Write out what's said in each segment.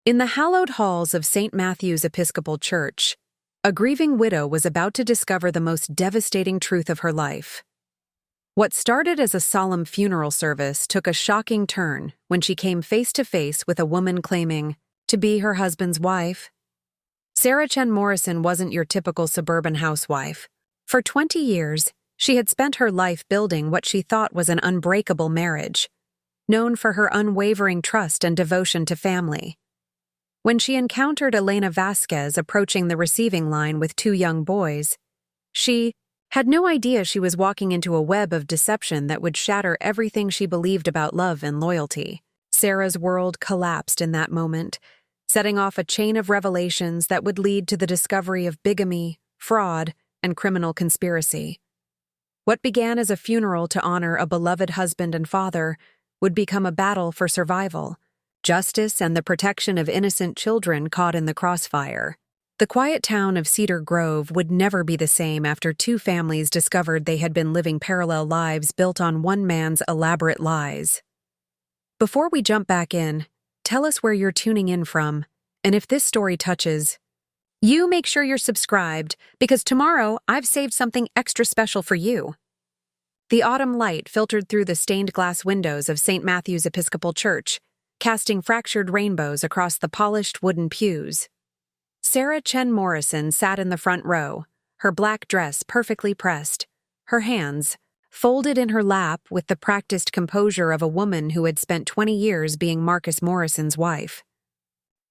In the hallowed halls of St. Matthew's Episcopal Church, a grieving widow was about to discover the most devastating truth of her life. What started as a solemn funeral service took a shocking turn when she came face to face with a woman claiming to be her husband's wife. Sarah Chen-Morrison wasn't your typical suburban housewife. For 20 years, she had spent her life building what she thought was an unbreakable marriage, known for her unwavering trust and devotion to family. When she encountered Elena Vasquez approaching the receiving line with 2 young boys, she had no idea she was walking into a web of deception that would shatter everything she believed about love and loyalty. Sarah's world collapsed in that moment, setting off a chain of revelations that would lead to the discovery of bigamy, fraud, and criminal conspiracy. What began as a funeral to honor a beloved husband and father would become a battle for survival, justice, and the protection of innocent children caught in the crossfire. The quiet town of Cedar Grove would never be the same after 2 families discovered they had been living parallel lives built on one man's elaborate lies. Before we jump back in, tell us where you're tuning in from, and if this story touches you, make sure you're subscribed, because tomorrow I've saved something extra special for you. The autumn light filtered through the stained glass windows of St. Matthew's Episcopal Church, casting fractured rainbows across the polished wooden pews. Sarah Chen-Morrison sat in the front row, her black dress perfectly pressed, her hands folded in her lap with the practiced composure of a woman who had spent 20 years being Marcus Morrison's wife.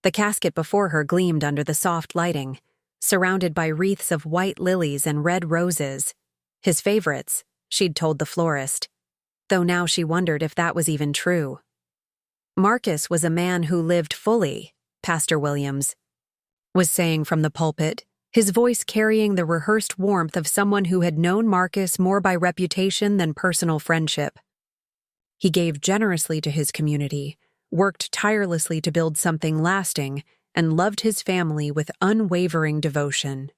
The casket before her gleamed under the soft lighting, surrounded by wreaths of white lilies and red roses, his favorites, she'd told the florist, though now she wondered if that was even true. Marcus was a man who lived fully, Pastor Williams was saying from the pulpit, his voice carrying the rehearsed warmth of someone who had known Marcus more by reputation than personal friendship. He gave generously to his community, worked tirelessly to build something lasting, and loved his family with unwavering devotion.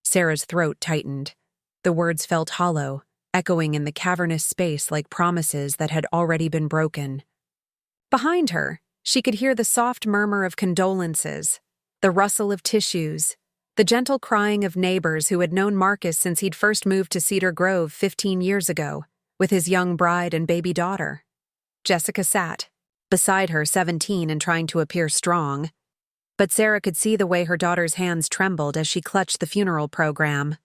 Sarah's throat tightened. The words felt hollow, echoing in the cavernous space like promises that had already been broken. Behind her, she could hear the soft murmur of condolences, the rustle of tissues, the gentle crying of neighbors who had known Marcus since he'd first moved to Cedar Grove 15 years ago, with his young bride and baby daughter. Jessica sat beside her, 17 and trying to appear strong, but Sarah could see the way her daughter's hands trembled as she clutched the funeral program.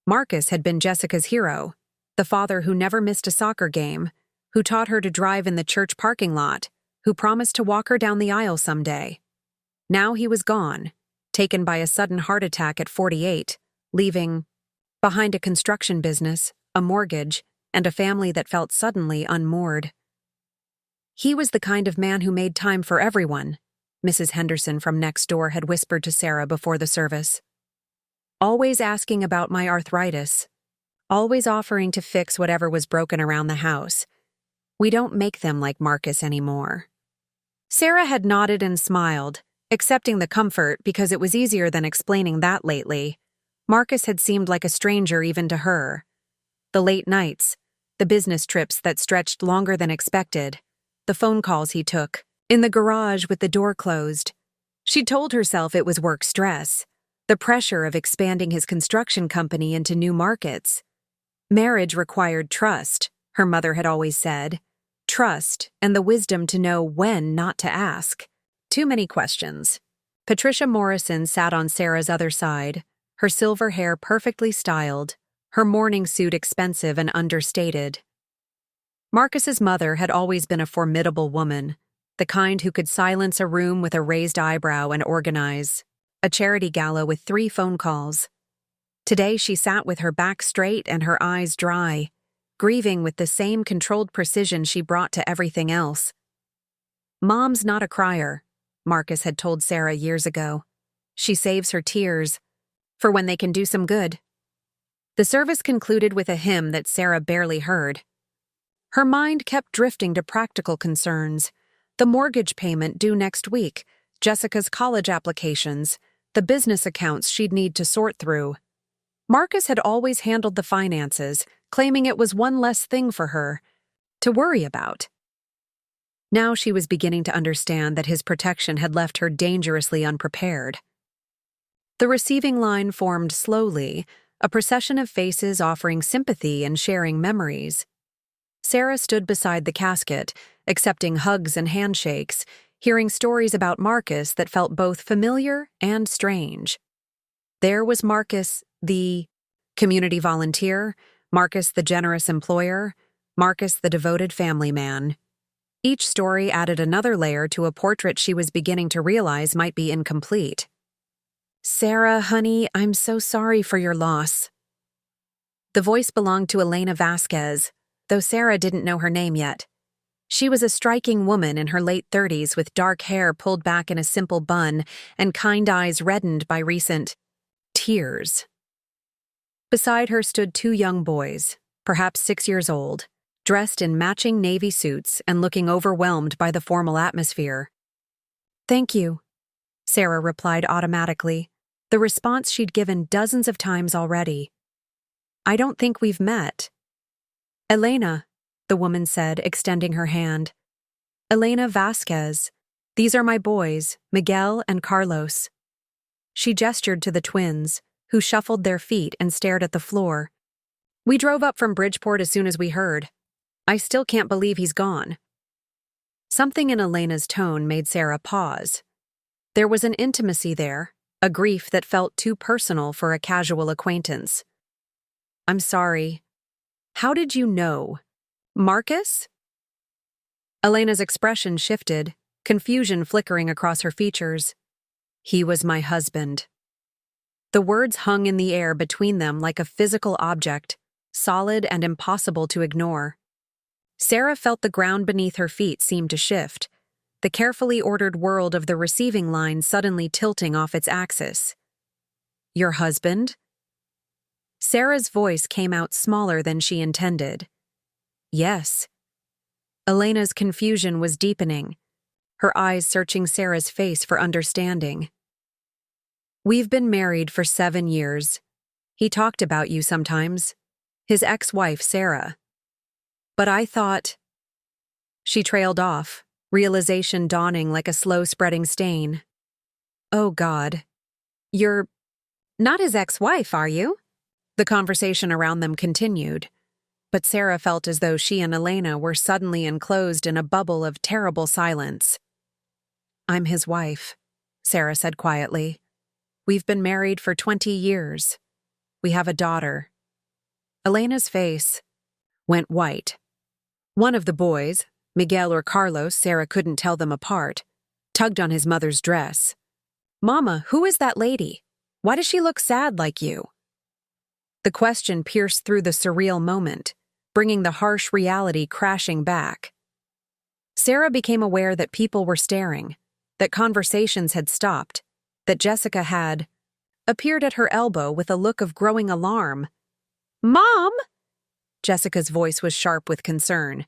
Marcus had been Jessica's hero, the father who never missed a soccer game, who taught her to drive in the church parking lot, who promised to walk her down the aisle someday. Now he was gone, taken by a sudden heart attack at 48, leaving behind a construction business, a mortgage, and a family that felt suddenly unmoored. He was the kind of man who made time for everyone, Mrs. Henderson from next door had whispered to Sarah before the service. Always asking about my arthritis, always offering to fix whatever was broken around the house. We don't make them like Marcus anymore. Sarah had nodded and smiled, accepting the comfort because it was easier than explaining that lately. Marcus had seemed like a stranger even to her. The late nights, the business trips that stretched longer than expected, the phone calls he took, in the garage with the door closed. She told herself it was work stress, the pressure of expanding his construction company into new markets. Marriage required trust, her mother had always said. Trust and the wisdom to know when not to ask. Too many questions. Patricia Morrison sat on Sarah's other side, her silver hair perfectly styled, her mourning suit expensive and understated. Marcus's mother had always been a formidable woman, the kind who could silence a room with a raised eyebrow and organize a charity gala with 3 phone calls. Today she sat with her back straight and her eyes dry, grieving with the same controlled precision she brought to everything else. Mom's not a crier, Marcus had told Sarah years ago. She saves her tears for when they can do some good. The service concluded with a hymn that Sarah barely heard. Her mind kept drifting to practical concerns, the mortgage payment due next week, Jessica's college applications, the business accounts she'd need to sort through. Marcus had always handled the finances, claiming it was one less thing for her to worry about. Now she was beginning to understand that his protection had left her dangerously unprepared. The receiving line formed slowly, a procession of faces offering sympathy and sharing memories. Sarah stood beside the casket, accepting hugs and handshakes, hearing stories about Marcus that felt both familiar and strange. There was Marcus, the community volunteer, Marcus, the generous employer, Marcus, the devoted family man. Each story added another layer to a portrait she was beginning to realize might be incomplete. "Sarah, honey, I'm so sorry for your loss." The voice belonged to Elena Vasquez, though Sarah didn't know her name yet. She was a striking woman in her late 30s with dark hair pulled back in a simple bun and kind eyes reddened by recent tears. Beside her stood two young boys, perhaps 6 years old, dressed in matching navy suits and looking overwhelmed by the formal atmosphere. "Thank you," Sarah replied automatically, the response she'd given dozens of times already. "I don't think we've met." "Elena," the woman said, extending her hand. "Elena Vasquez. These are my boys, Miguel and Carlos." She gestured to the twins, who shuffled their feet and stared at the floor. "We drove up from Bridgeport as soon as we heard. I still can't believe he's gone." Something in Elena's tone made Sarah pause. There was an intimacy there, a grief that felt too personal for a casual acquaintance. "I'm sorry. How did you know? Marcus?" Elena's expression shifted, confusion flickering across her features. "He was my husband." The words hung in the air between them like a physical object, solid and impossible to ignore. Sarah felt the ground beneath her feet seem to shift, the carefully ordered world of the receiving line suddenly tilting off its axis. "Your husband?" Sarah's voice came out smaller than she intended. "Yes." Elena's confusion was deepening, her eyes searching Sarah's face for understanding. "We've been married for 7 years. He talked about you sometimes. His ex-wife, Sarah. But I thought—" She trailed off, realization dawning like a slow-spreading stain. "Oh, God. You're not his ex-wife, are you?" The conversation around them continued, but Sarah felt as though she and Elena were suddenly enclosed in a bubble of terrible silence. "I'm his wife," Sarah said quietly. "We've been married for 20 years. We have a daughter." Elena's face went white. One of the boys, Miguel or Carlos, Sarah couldn't tell them apart, tugged on his mother's dress. "Mama, who is that lady? Why does she look sad like you?" The question pierced through the surreal moment, bringing the harsh reality crashing back. Sarah became aware that people were staring, that conversations had stopped, that Jessica had appeared at her elbow with a look of growing alarm. "Mom!" Jessica's voice was sharp with concern.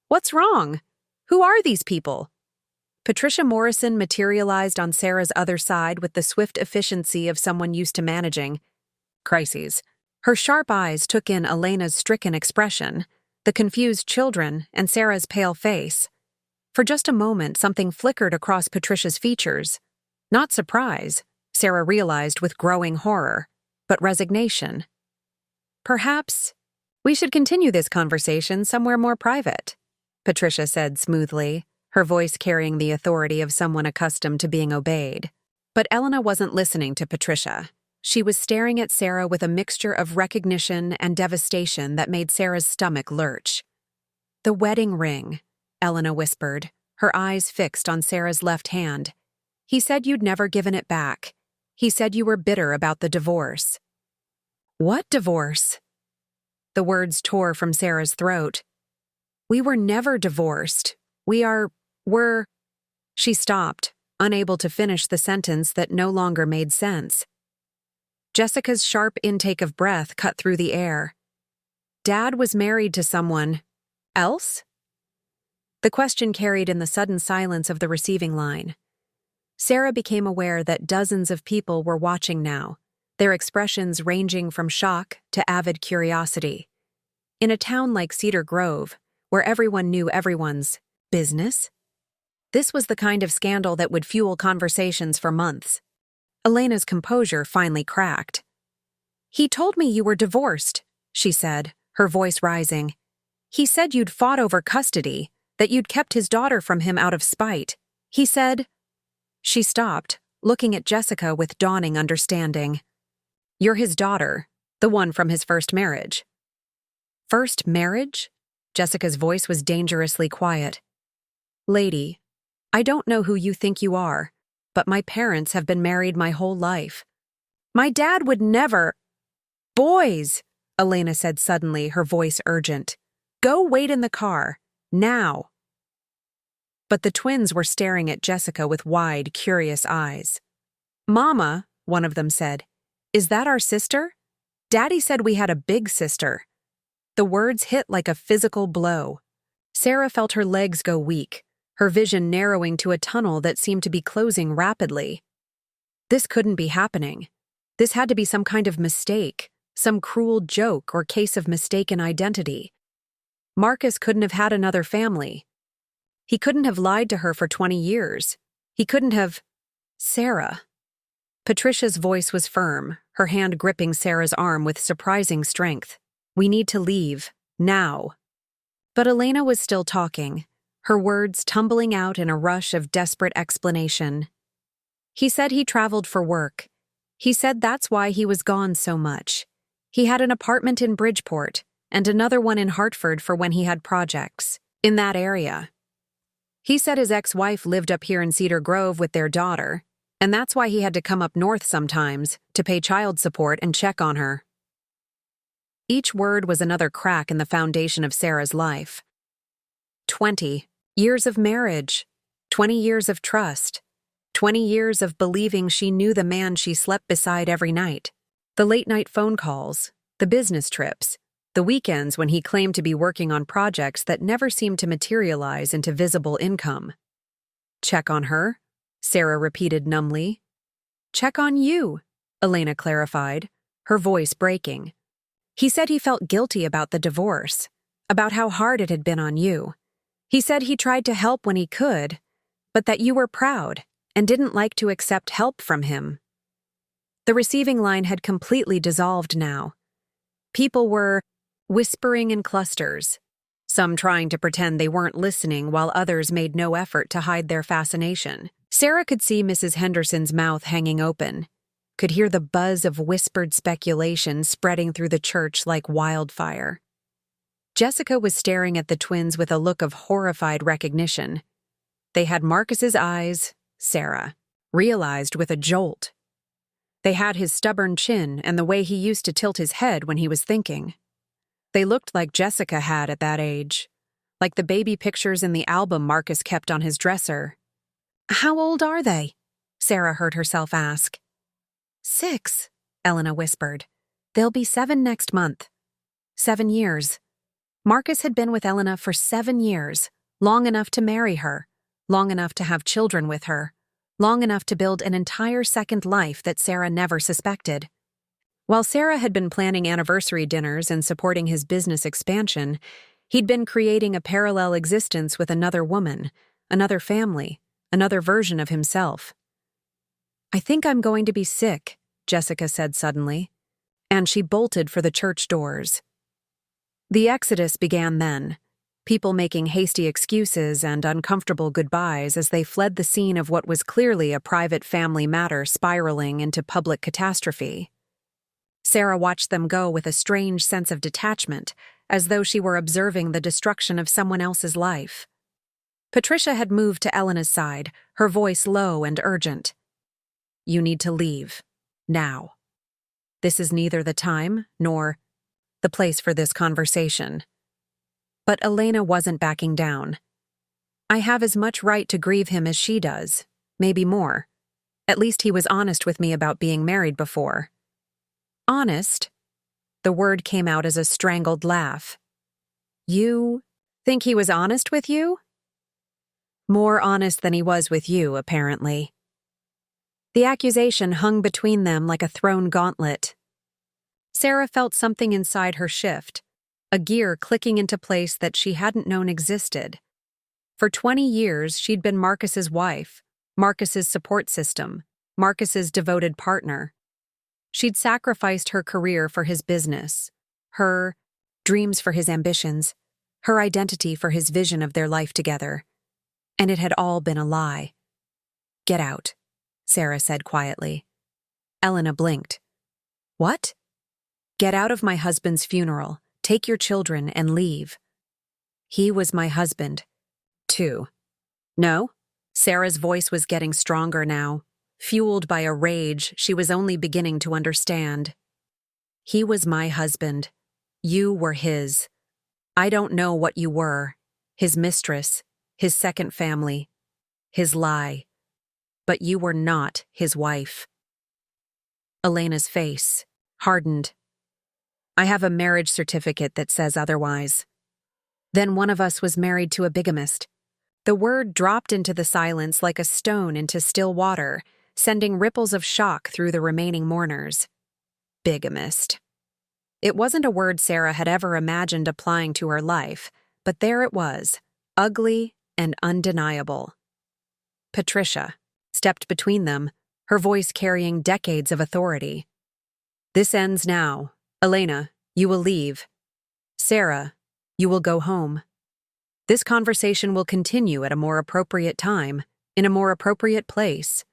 "What's wrong? Who are these people?" Patricia Morrison materialized on Sarah's other side with the swift efficiency of someone used to managing crises. Her sharp eyes took in Elena's stricken expression, the confused children, and Sarah's pale face. For just a moment, something flickered across Patricia's features. Not surprise, Sarah realized with growing horror, but resignation. "Perhaps we should continue this conversation somewhere more private," Patricia said smoothly, her voice carrying the authority of someone accustomed to being obeyed. But Elena wasn't listening to Patricia. She was staring at Sarah with a mixture of recognition and devastation that made Sarah's stomach lurch. "The wedding ring," Elena whispered, her eyes fixed on Sarah's left hand. "He said you'd never given it back. He said you were bitter about the divorce." "What divorce?" The words tore from Sarah's throat. "We were never divorced. We're—" She stopped, unable to finish the sentence that no longer made sense. Jessica's sharp intake of breath cut through the air. "Dad was married to someone else?" The question carried in the sudden silence of the receiving line. Sarah became aware that dozens of people were watching now, their expressions ranging from shock to avid curiosity. In a town like Cedar Grove, where everyone knew everyone's Business? This was the kind of scandal that would fuel conversations for months. Elena's composure finally cracked. "He told me you were divorced," she said, her voice rising. "He said you'd fought over custody, that you'd kept his daughter from him out of spite. He said—" She stopped, looking at Jessica with dawning understanding. "You're his daughter, the one from his first marriage." "First marriage?" Jessica's voice was dangerously quiet. "Lady, I don't know who you think you are, but my parents have been married my whole life. My dad would never—" "Boys!" Elena said suddenly, her voice urgent. "Go wait in the car. Now." But the twins were staring at Jessica with wide, curious eyes. "Mama," one of them said, "is that our sister? Daddy said we had a big sister." The words hit like a physical blow. Sarah felt her legs go weak, her vision narrowing to a tunnel that seemed to be closing rapidly. This couldn't be happening. This had to be some kind of mistake, some cruel joke or case of mistaken identity. Marcus couldn't have had another family. He couldn't have lied to her for 20 years. He couldn't have— Sarah. Patricia's voice was firm, her hand gripping Sarah's arm with surprising strength. "We need to leave. Now." But Elena was still talking, her words tumbling out in a rush of desperate explanation. "He said he traveled for work. He said that's why he was gone so much. He had an apartment in Bridgeport and another one in Hartford for when he had projects in that area. He said his ex-wife lived up here in Cedar Grove with their daughter, and that's why he had to come up north sometimes to pay child support and check on her." Each word was another crack in the foundation of Sarah's life. 20 years of marriage, 20 years of trust, 20 years of believing she knew the man she slept beside every night. The late-night phone calls, the business trips, the weekends when he claimed to be working on projects that never seemed to materialize into visible income. "Check on her?" Sarah repeated numbly. "Check on you," Elena clarified, her voice breaking. "He said he felt guilty about the divorce, about how hard it had been on you. He said he tried to help when he could, but that you were proud and didn't like to accept help from him." The receiving line had completely dissolved now. People were whispering in clusters, some trying to pretend they weren't listening while others made no effort to hide their fascination. Sarah could see Mrs. Henderson's mouth hanging open, could hear the buzz of whispered speculation spreading through the church like wildfire. Jessica was staring at the twins with a look of horrified recognition. They had Marcus's eyes, Sarah realized with a jolt. They had his stubborn chin and the way he used to tilt his head when he was thinking. They looked like Jessica had at that age, like the baby pictures in the album Marcus kept on his dresser. "How old are they?" Sarah heard herself ask. 6, Elena whispered. "They'll be 7 next month. 7 years. Marcus had been with Elena for 7 years, long enough to marry her, long enough to have children with her, long enough to build an entire second life that Sarah never suspected. While Sarah had been planning anniversary dinners and supporting his business expansion, he'd been creating a parallel existence with another woman, another family, another version of himself. "I think I'm going to be sick," Jessica said suddenly, and she bolted for the church doors. The exodus began then, people making hasty excuses and uncomfortable goodbyes as they fled the scene of what was clearly a private family matter spiraling into public catastrophe. Sarah watched them go with a strange sense of detachment, as though she were observing the destruction of someone else's life. Patricia had moved to Elena's side, her voice low and urgent. "You need to leave. Now. This is neither the time nor the place for this conversation." But Elena wasn't backing down. "I have as much right to grieve him as she does, maybe more. At least he was honest with me about being married before." "Honest?" The word came out as a strangled laugh. "You think he was honest with you?" "More honest than he was with you, apparently." The accusation hung between them like a thrown gauntlet. Sarah felt something inside her shift, a gear clicking into place that she hadn't known existed. For 20 years, she'd been Marcus's wife, Marcus's support system, Marcus's devoted partner. She'd sacrificed her career for his business, her dreams for his ambitions, her identity for his vision of their life together. And it had all been a lie. "Get out," Sarah said quietly. Elena blinked. "What?" "Get out of my husband's funeral, take your children, and leave." "He was my husband, too." "No?" Sarah's voice was getting stronger now, fueled by a rage she was only beginning to understand. "He was my husband. You were his. I don't know what you were, his mistress, his second family, his lie. But you were not his wife." Elena's face hardened. "I have a marriage certificate that says otherwise." "Then one of us was married to a bigamist." The word dropped into the silence like a stone into still water, sending ripples of shock through the remaining mourners. Bigamist. It wasn't a word Sarah had ever imagined applying to her life, but there it was, ugly and undeniable. Patricia stepped between them, her voice carrying decades of authority. "This ends now. Elena, you will leave. Sarah, you will go home. This conversation will continue at a more appropriate time, in a more appropriate place."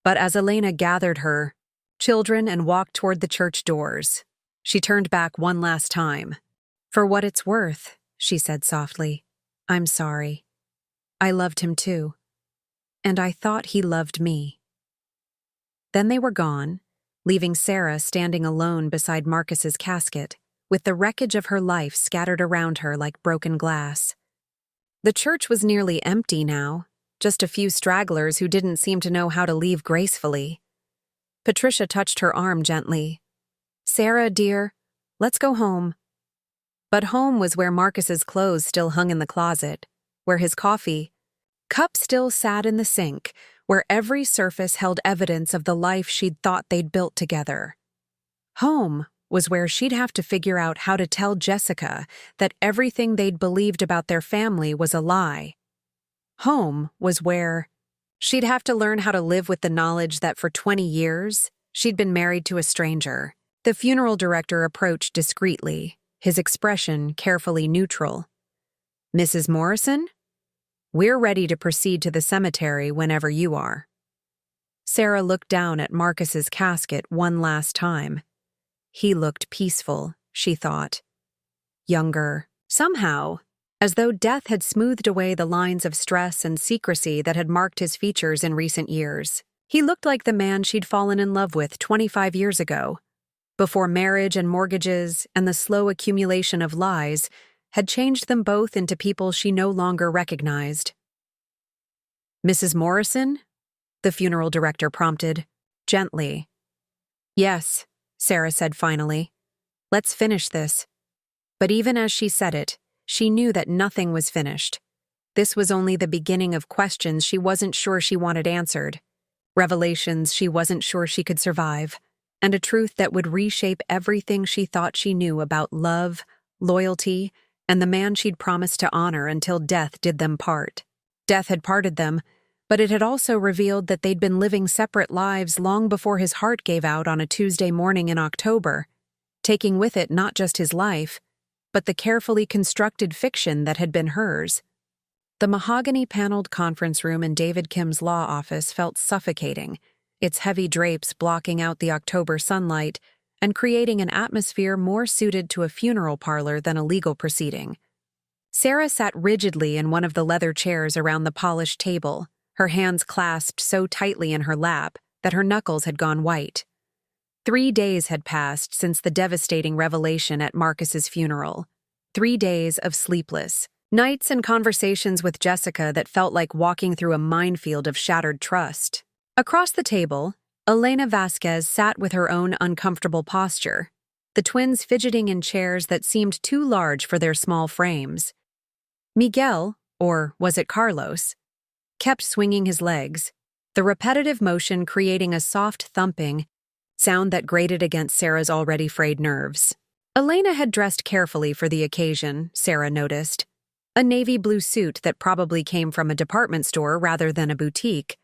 But as Elena gathered her children and walked toward the church doors, she turned back one last time. "For what it's worth," she said softly, "I'm sorry. I loved him too. And I thought he loved me." Then they were gone, leaving Sarah standing alone beside Marcus's casket, with the wreckage of her life scattered around her like broken glass. The church was nearly empty now, just a few stragglers who didn't seem to know how to leave gracefully. Patricia touched her arm gently. "Sarah, dear, let's go home." But home was where Marcus's clothes still hung in the closet, where his coffee cup still sat in the sink, where every surface held evidence of the life she'd thought they'd built together. Home was where she'd have to figure out how to tell Jessica that everything they'd believed about their family was a lie. Home was where she'd have to learn how to live with the knowledge that for 20 years, she'd been married to a stranger. The funeral director approached discreetly, his expression carefully neutral. "Mrs. Morrison? We're ready to proceed to the cemetery whenever you are." Sarah looked down at Marcus's casket one last time. He looked peaceful, she thought. Younger, somehow, as though death had smoothed away the lines of stress and secrecy that had marked his features in recent years. He looked like the man she'd fallen in love with 25 years ago, before marriage and mortgages and the slow accumulation of lies had changed them both into people she no longer recognized. "Mrs. Morrison?" the funeral director prompted, gently. "Yes," Sarah said finally. "Let's finish this." But even as she said it, she knew that nothing was finished. This was only the beginning of questions she wasn't sure she wanted answered, revelations she wasn't sure she could survive, and a truth that would reshape everything she thought she knew about love, loyalty, and the man she'd promised to honor until death did them part. Death had parted them, but it had also revealed that they'd been living separate lives long before his heart gave out on a Tuesday morning in October, taking with it not just his life, but the carefully constructed fiction that had been hers. The mahogany-paneled conference room in David Kim's law office felt suffocating, its heavy drapes blocking out the October sunlight and creating an atmosphere more suited to a funeral parlor than a legal proceeding. Sarah sat rigidly in one of the leather chairs around the polished table, her hands clasped so tightly in her lap that her knuckles had gone white. 3 days had passed since the devastating revelation at Marcus's funeral. 3 days of sleepless nights and conversations with Jessica that felt like walking through a minefield of shattered trust. Across the table, Elena Vasquez sat with her own uncomfortable posture, the twins fidgeting in chairs that seemed too large for their small frames. Miguel, or was it Carlos, kept swinging his legs, the repetitive motion creating a soft thumping sound that grated against Sarah's already frayed nerves. Elena had dressed carefully for the occasion, Sarah noticed. A navy blue suit that probably came from a department store rather than a boutique,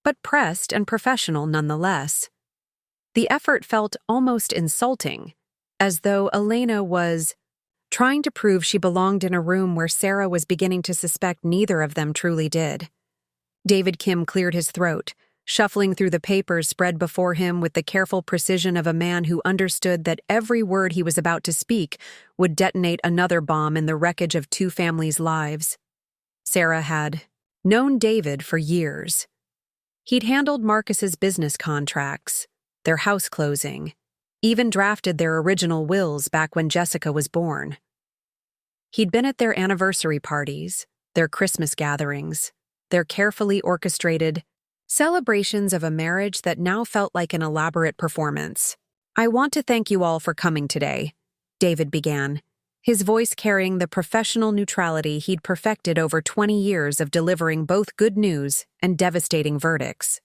but pressed and professional nonetheless. The effort felt almost insulting, as though Elena was trying to prove she belonged in a room where Sarah was beginning to suspect neither of them truly did. David Kim cleared his throat, shuffling through the papers spread before him with the careful precision of a man who understood that every word he was about to speak would detonate another bomb in the wreckage of two families' lives. Sarah had known David for years. He'd handled Marcus's business contracts, their house closing, even drafted their original wills back when Jessica was born. He'd been at their anniversary parties, their Christmas gatherings, their carefully orchestrated celebrations of a marriage that now felt like an elaborate performance. "I want to thank you all for coming today," David began, his voice carrying the professional neutrality he'd perfected over 20 years of delivering both good news and devastating verdicts.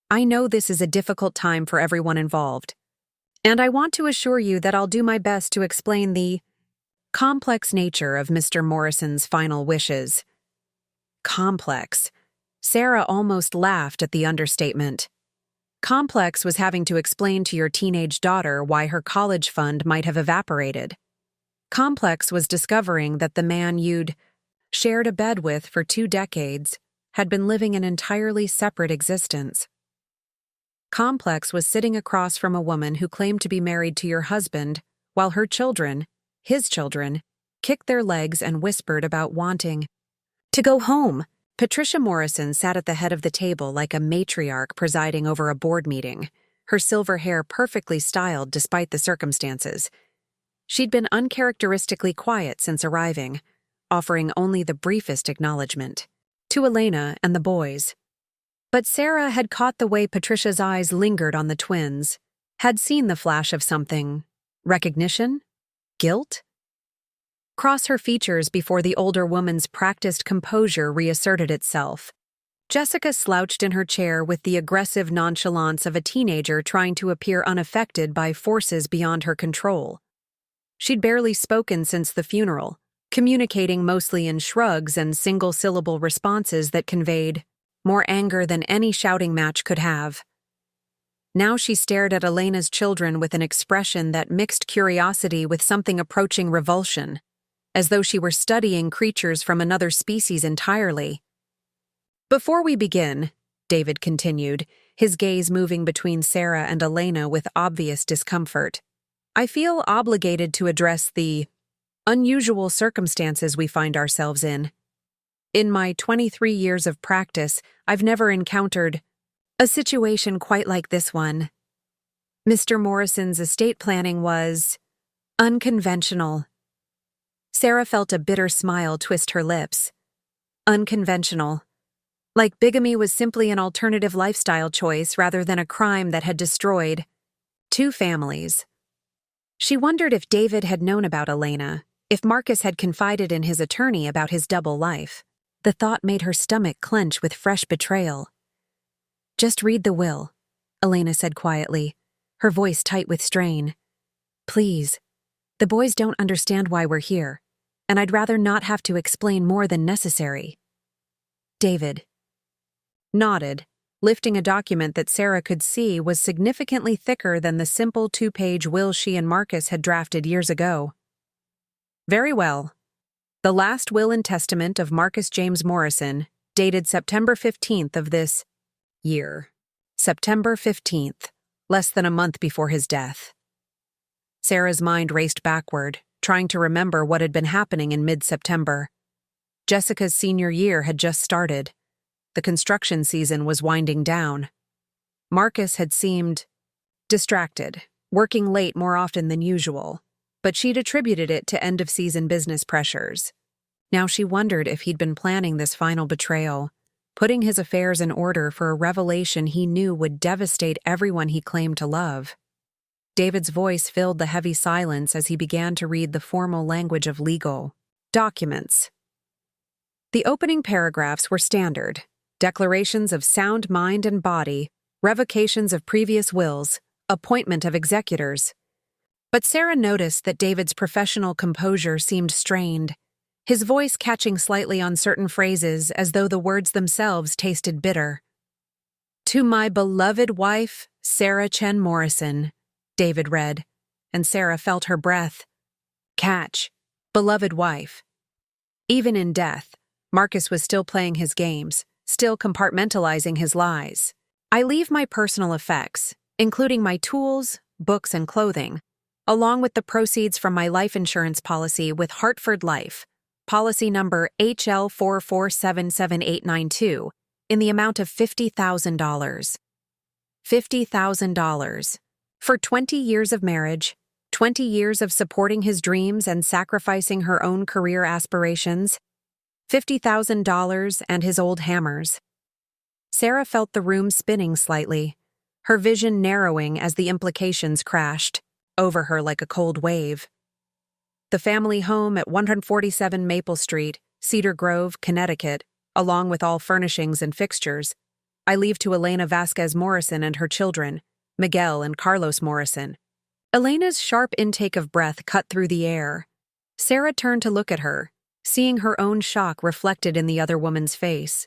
"I know this is a difficult time for everyone involved, and I want to assure you that I'll do my best to explain the complex nature of Mr. Morrison's final wishes." Complex. Sarah almost laughed at the understatement. Complex was having to explain to your teenage daughter why her college fund might have evaporated. Complex was discovering that the man you'd shared a bed with for 2 decades had been living an entirely separate existence. Complex was sitting across from a woman who claimed to be married to your husband, while her children, his children, kicked their legs and whispered about wanting to go home. Patricia Morrison sat at the head of the table like a matriarch presiding over a board meeting, her silver hair perfectly styled despite the circumstances. She'd been uncharacteristically quiet since arriving, offering only the briefest acknowledgement to Elena and the boys. But Sarah had caught the way Patricia's eyes lingered on the twins, had seen the flash of something. Recognition? Guilt? Cross her features before the older woman's practiced composure reasserted itself. Jessica slouched in her chair with the aggressive nonchalance of a teenager trying to appear unaffected by forces beyond her control. She'd barely spoken since the funeral, communicating mostly in shrugs and single-syllable responses that conveyed more anger than any shouting match could have. Now she stared at Elena's children with an expression that mixed curiosity with something approaching revulsion, as though she were studying creatures from another species entirely. "Before we begin," David continued, his gaze moving between Sarah and Elena with obvious discomfort, "I feel obligated to address the unusual circumstances we find ourselves in. In my 23 years of practice, I've never encountered a situation quite like this one. Mr. Morrison's estate planning was unconventional." Sarah felt a bitter smile twist her lips. Unconventional. Like bigamy was simply an alternative lifestyle choice rather than a crime that had destroyed 2 families. She wondered if David had known about Elena, if Marcus had confided in his attorney about his double life. The thought made her stomach clench with fresh betrayal. "Just read the will," Elena said quietly, her voice tight with strain. "Please. The boys don't understand why we're here, and I'd rather not have to explain more than necessary." David nodded, lifting a document that Sarah could see was significantly thicker than the simple 2-page will she and Marcus had drafted years ago. "Very well. The last will and testament of Marcus James Morrison, dated September 15th of this year. September 15th, less than a month before his death." Sarah's mind raced backward, trying to remember what had been happening in mid-September. Jessica's senior year had just started. The construction season was winding down. Marcus had seemed distracted, working late more often than usual, but she'd attributed it to end-of-season business pressures. Now she wondered if he'd been planning this final betrayal, putting his affairs in order for a revelation he knew would devastate everyone he claimed to love. David's voice filled the heavy silence as he began to read the formal language of legal documents. The opening paragraphs were standard: declarations of sound mind and body, revocations of previous wills, appointment of executors. But Sarah noticed that David's professional composure seemed strained. his voice catching slightly on certain phrases as though the words themselves tasted bitter. "To my beloved wife, Sarah Chen-Morrison," David read, and Sarah felt her breath catch. Beloved wife. Even in death, Marcus was still playing his games, still compartmentalizing his lies. "I leave my personal effects, including my tools, books, and clothing, along with the proceeds from my life insurance policy with Hartford Life, policy number HL4477892, in the amount of $50,000. $50,000. For 20 years of marriage, 20 years of supporting his dreams and sacrificing her own career aspirations, $50,000 and his old hammers." Sarah felt the room spinning slightly, her vision narrowing as the implications crashed over her like a cold wave. The family home at 147 Maple Street, Cedar Grove, Connecticut, along with all furnishings and fixtures, I leave to Elena Vasquez Morrison and her children, Miguel and Carlos Morrison. Elena's sharp intake of breath cut through the air. Sarah turned to look at her, seeing her own shock reflected in the other woman's face.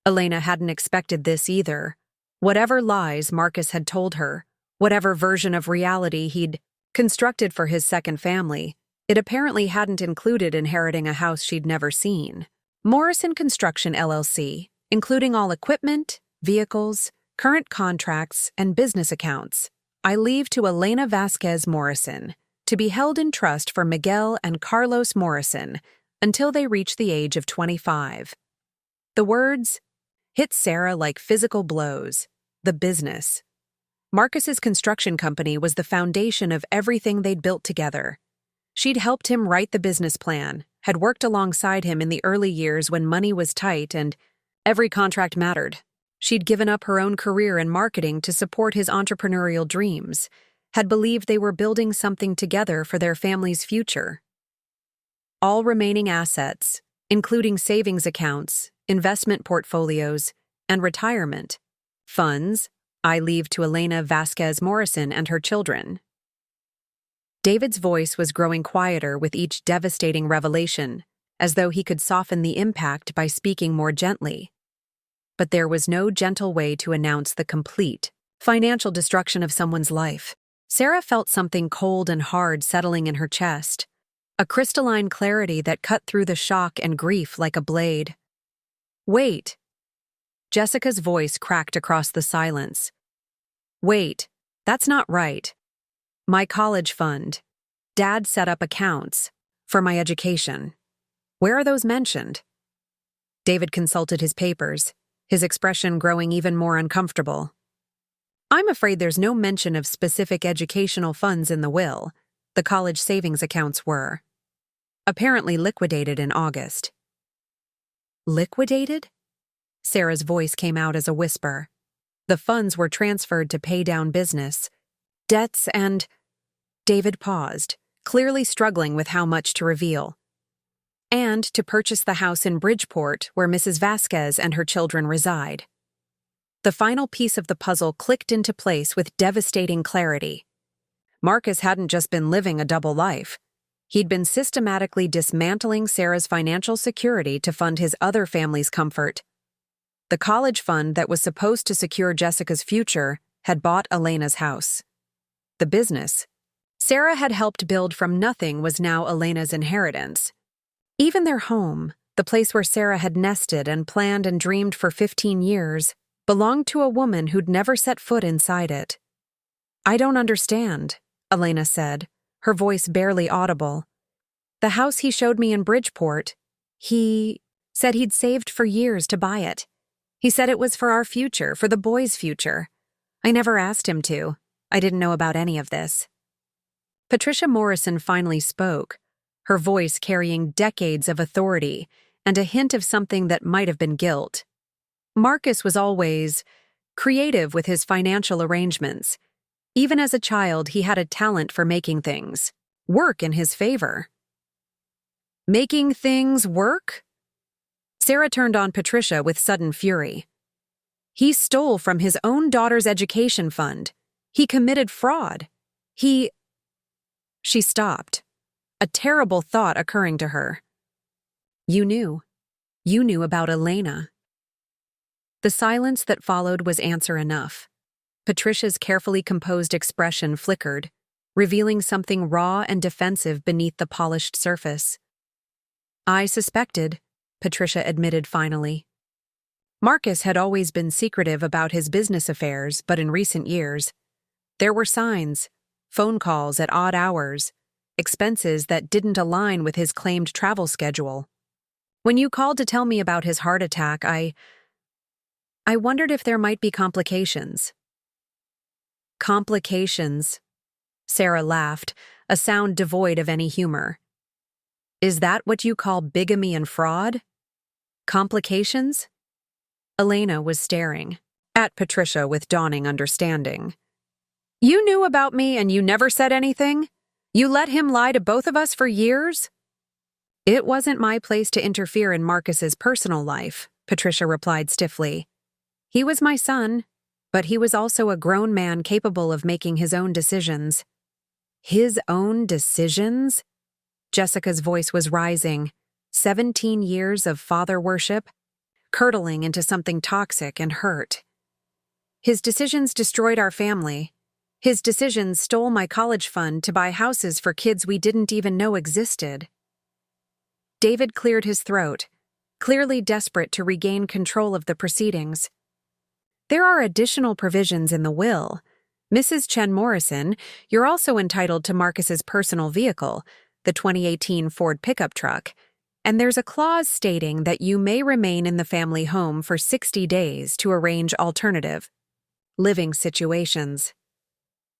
Elena hadn't expected this either. Whatever lies Marcus had told her, whatever version of reality he'd constructed for his second family, it apparently hadn't included inheriting a house she'd never seen. Morrison Construction LLC, including all equipment, vehicles, current contracts, and business accounts, I leave to Elena Vasquez Morrison, to be held in trust for Miguel and Carlos Morrison until they reach the age of 25. The words hit Sarah like physical blows. The business. Marcus's construction company was the foundation of everything they'd built together. She'd helped him write the business plan, had worked alongside him in the early years when money was tight and every contract mattered. She'd given up her own career in marketing to support his entrepreneurial dreams, had believed they were building something together for their family's future. All remaining assets, including savings accounts, investment portfolios, and retirement funds, I leave to Elena Vasquez Morrison and her children. David's voice was growing quieter with each devastating revelation, as though he could soften the impact by speaking more gently. But there was no gentle way to announce the complete, financial destruction of someone's life. Sarah felt something cold and hard settling in her chest, a crystalline clarity that cut through the shock and grief like a blade. "Wait." Jessica's voice cracked across the silence. "Wait, that's not right. My college fund. Dad set up accounts for my education. Where are those mentioned?" David consulted his papers, his expression growing even more uncomfortable. "I'm afraid there's no mention of specific educational funds in the will. The college savings accounts were apparently liquidated in August." "Liquidated?" Sarah's voice came out as a whisper. "The funds were transferred to pay down business, debts and—" David paused, clearly struggling with how much to reveal. "And to purchase the house in Bridgeport where Mrs. Vasquez and her children reside." The final piece of the puzzle clicked into place with devastating clarity. Marcus hadn't just been living a double life. He'd been systematically dismantling Sarah's financial security to fund his other family's comfort. The college fund that was supposed to secure Jessica's future had bought Elena's house. The business Sarah had helped build from nothing was now Elena's inheritance. Even their home, the place where Sarah had nested and planned and dreamed for 15 years, belonged to a woman who'd never set foot inside it. "I don't understand," Elena said, her voice barely audible. "The house he showed me in Bridgeport, he said he'd saved for years to buy it. He said it was for our future, for the boys' future. I never asked him to. I didn't know about any of this." Patricia Morrison finally spoke, her voice carrying decades of authority and a hint of something that might have been guilt. Marcus was always creative with his financial arrangements. Even as a child, he had a talent for making things work in his favor. "Making things work?" Sarah turned on Patricia with sudden fury. "He stole from his own daughter's education fund. He committed fraud. She stopped, a terrible thought occurring to her. You knew. You knew about Elena. The silence that followed was answer enough. Patricia's carefully composed expression flickered, revealing something raw and defensive beneath the polished surface. I suspected, Patricia admitted finally. Marcus had always been secretive about his business affairs, but in recent years, there were signs, phone calls at odd hours, expenses that didn't align with his claimed travel schedule. When you called to tell me about his heart attack, I wondered if there might be complications. Complications, Sarah laughed, a sound devoid of any humor. Is that what you call bigamy and fraud? Complications? Elena was staring at Patricia with dawning understanding. You knew about me and you never said anything? You let him lie to both of us for years? It wasn't my place to interfere in Marcus's personal life, Patricia replied stiffly. He was my son, but he was also a grown man capable of making his own decisions. His own decisions? Jessica's voice was rising. 17 years of father worship, curdling into something toxic and hurt. His decisions destroyed our family. His decisions stole my college fund to buy houses for kids we didn't even know existed. David cleared his throat, clearly desperate to regain control of the proceedings. There are additional provisions in the will. Mrs. Chen-Morrison, you're also entitled to Marcus's personal vehicle, the 2018 Ford pickup truck, and there's a clause stating that you may remain in the family home for 60 days to arrange alternative living situations.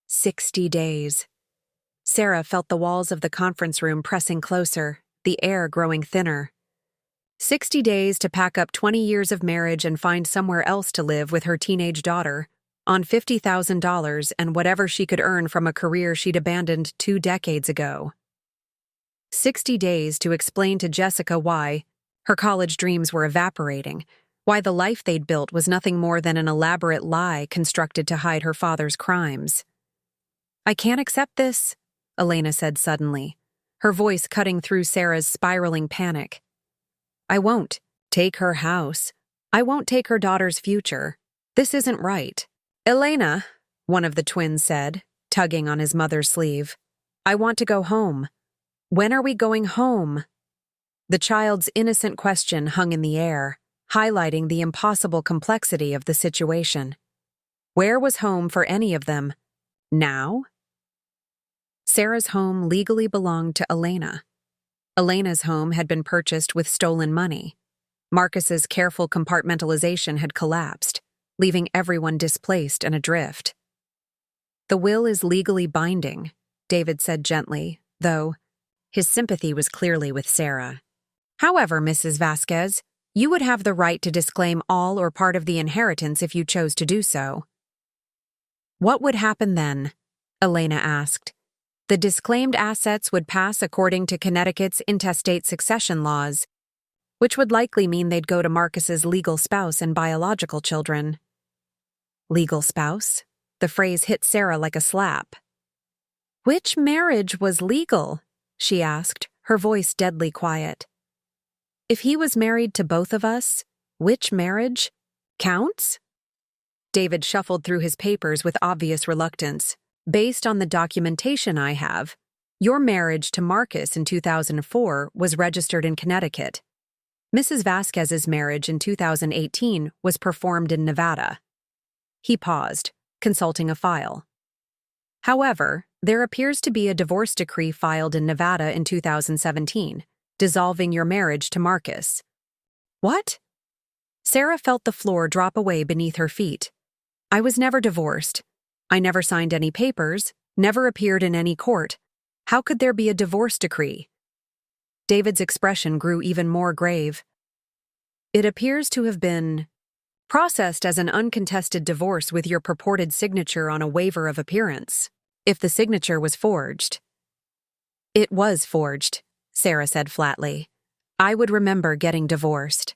60 days. Sarah felt the walls of the conference room pressing closer, the air growing thinner. 60 days to pack up 20 years of marriage and find somewhere else to live with her teenage daughter, on $50,000 and whatever she could earn from a career she'd abandoned 2 decades ago. 60 days to explain to Jessica why her college dreams were evaporating, why the life they'd built was nothing more than an elaborate lie constructed to hide her father's crimes. I can't accept this, Elena said suddenly, her voice cutting through Sarah's spiraling panic. I won't take her house. I won't take her daughter's future. This isn't right. Elena, one of the twins said, tugging on his mother's sleeve, I want to go home. When are we going home? The child's innocent question hung in the air, highlighting the impossible complexity of the situation. Where was home for any of them? Now? Sarah's home legally belonged to Elena. Elena's home had been purchased with stolen money. Marcus's careful compartmentalization had collapsed, leaving everyone displaced and adrift. The will is legally binding, David said gently, though his sympathy was clearly with Sarah. However, Mrs. Vasquez, you would have the right to disclaim all or part of the inheritance if you chose to do so. What would happen then? Elena asked. The disclaimed assets would pass according to Connecticut's intestate succession laws, which would likely mean they'd go to Marcus's legal spouse and biological children. Legal spouse? The phrase hit Sarah like a slap. Which marriage was legal? She asked, her voice deadly quiet. If he was married to both of us, which marriage counts? David shuffled through his papers with obvious reluctance. Based on the documentation I have, your marriage to Marcus in 2004 was registered in Connecticut. Mrs. Vasquez's marriage in 2018 was performed in Nevada. He paused, consulting a file. However, there appears to be a divorce decree filed in Nevada in 2017, dissolving your marriage to Marcus. What? Sarah felt the floor drop away beneath her feet. I was never divorced. I never signed any papers, never appeared in any court. How could there be a divorce decree? David's expression grew even more grave. It appears to have been processed as an uncontested divorce with your purported signature on a waiver of appearance. If the signature was forged. It was forged, Sarah said flatly. I would remember getting divorced.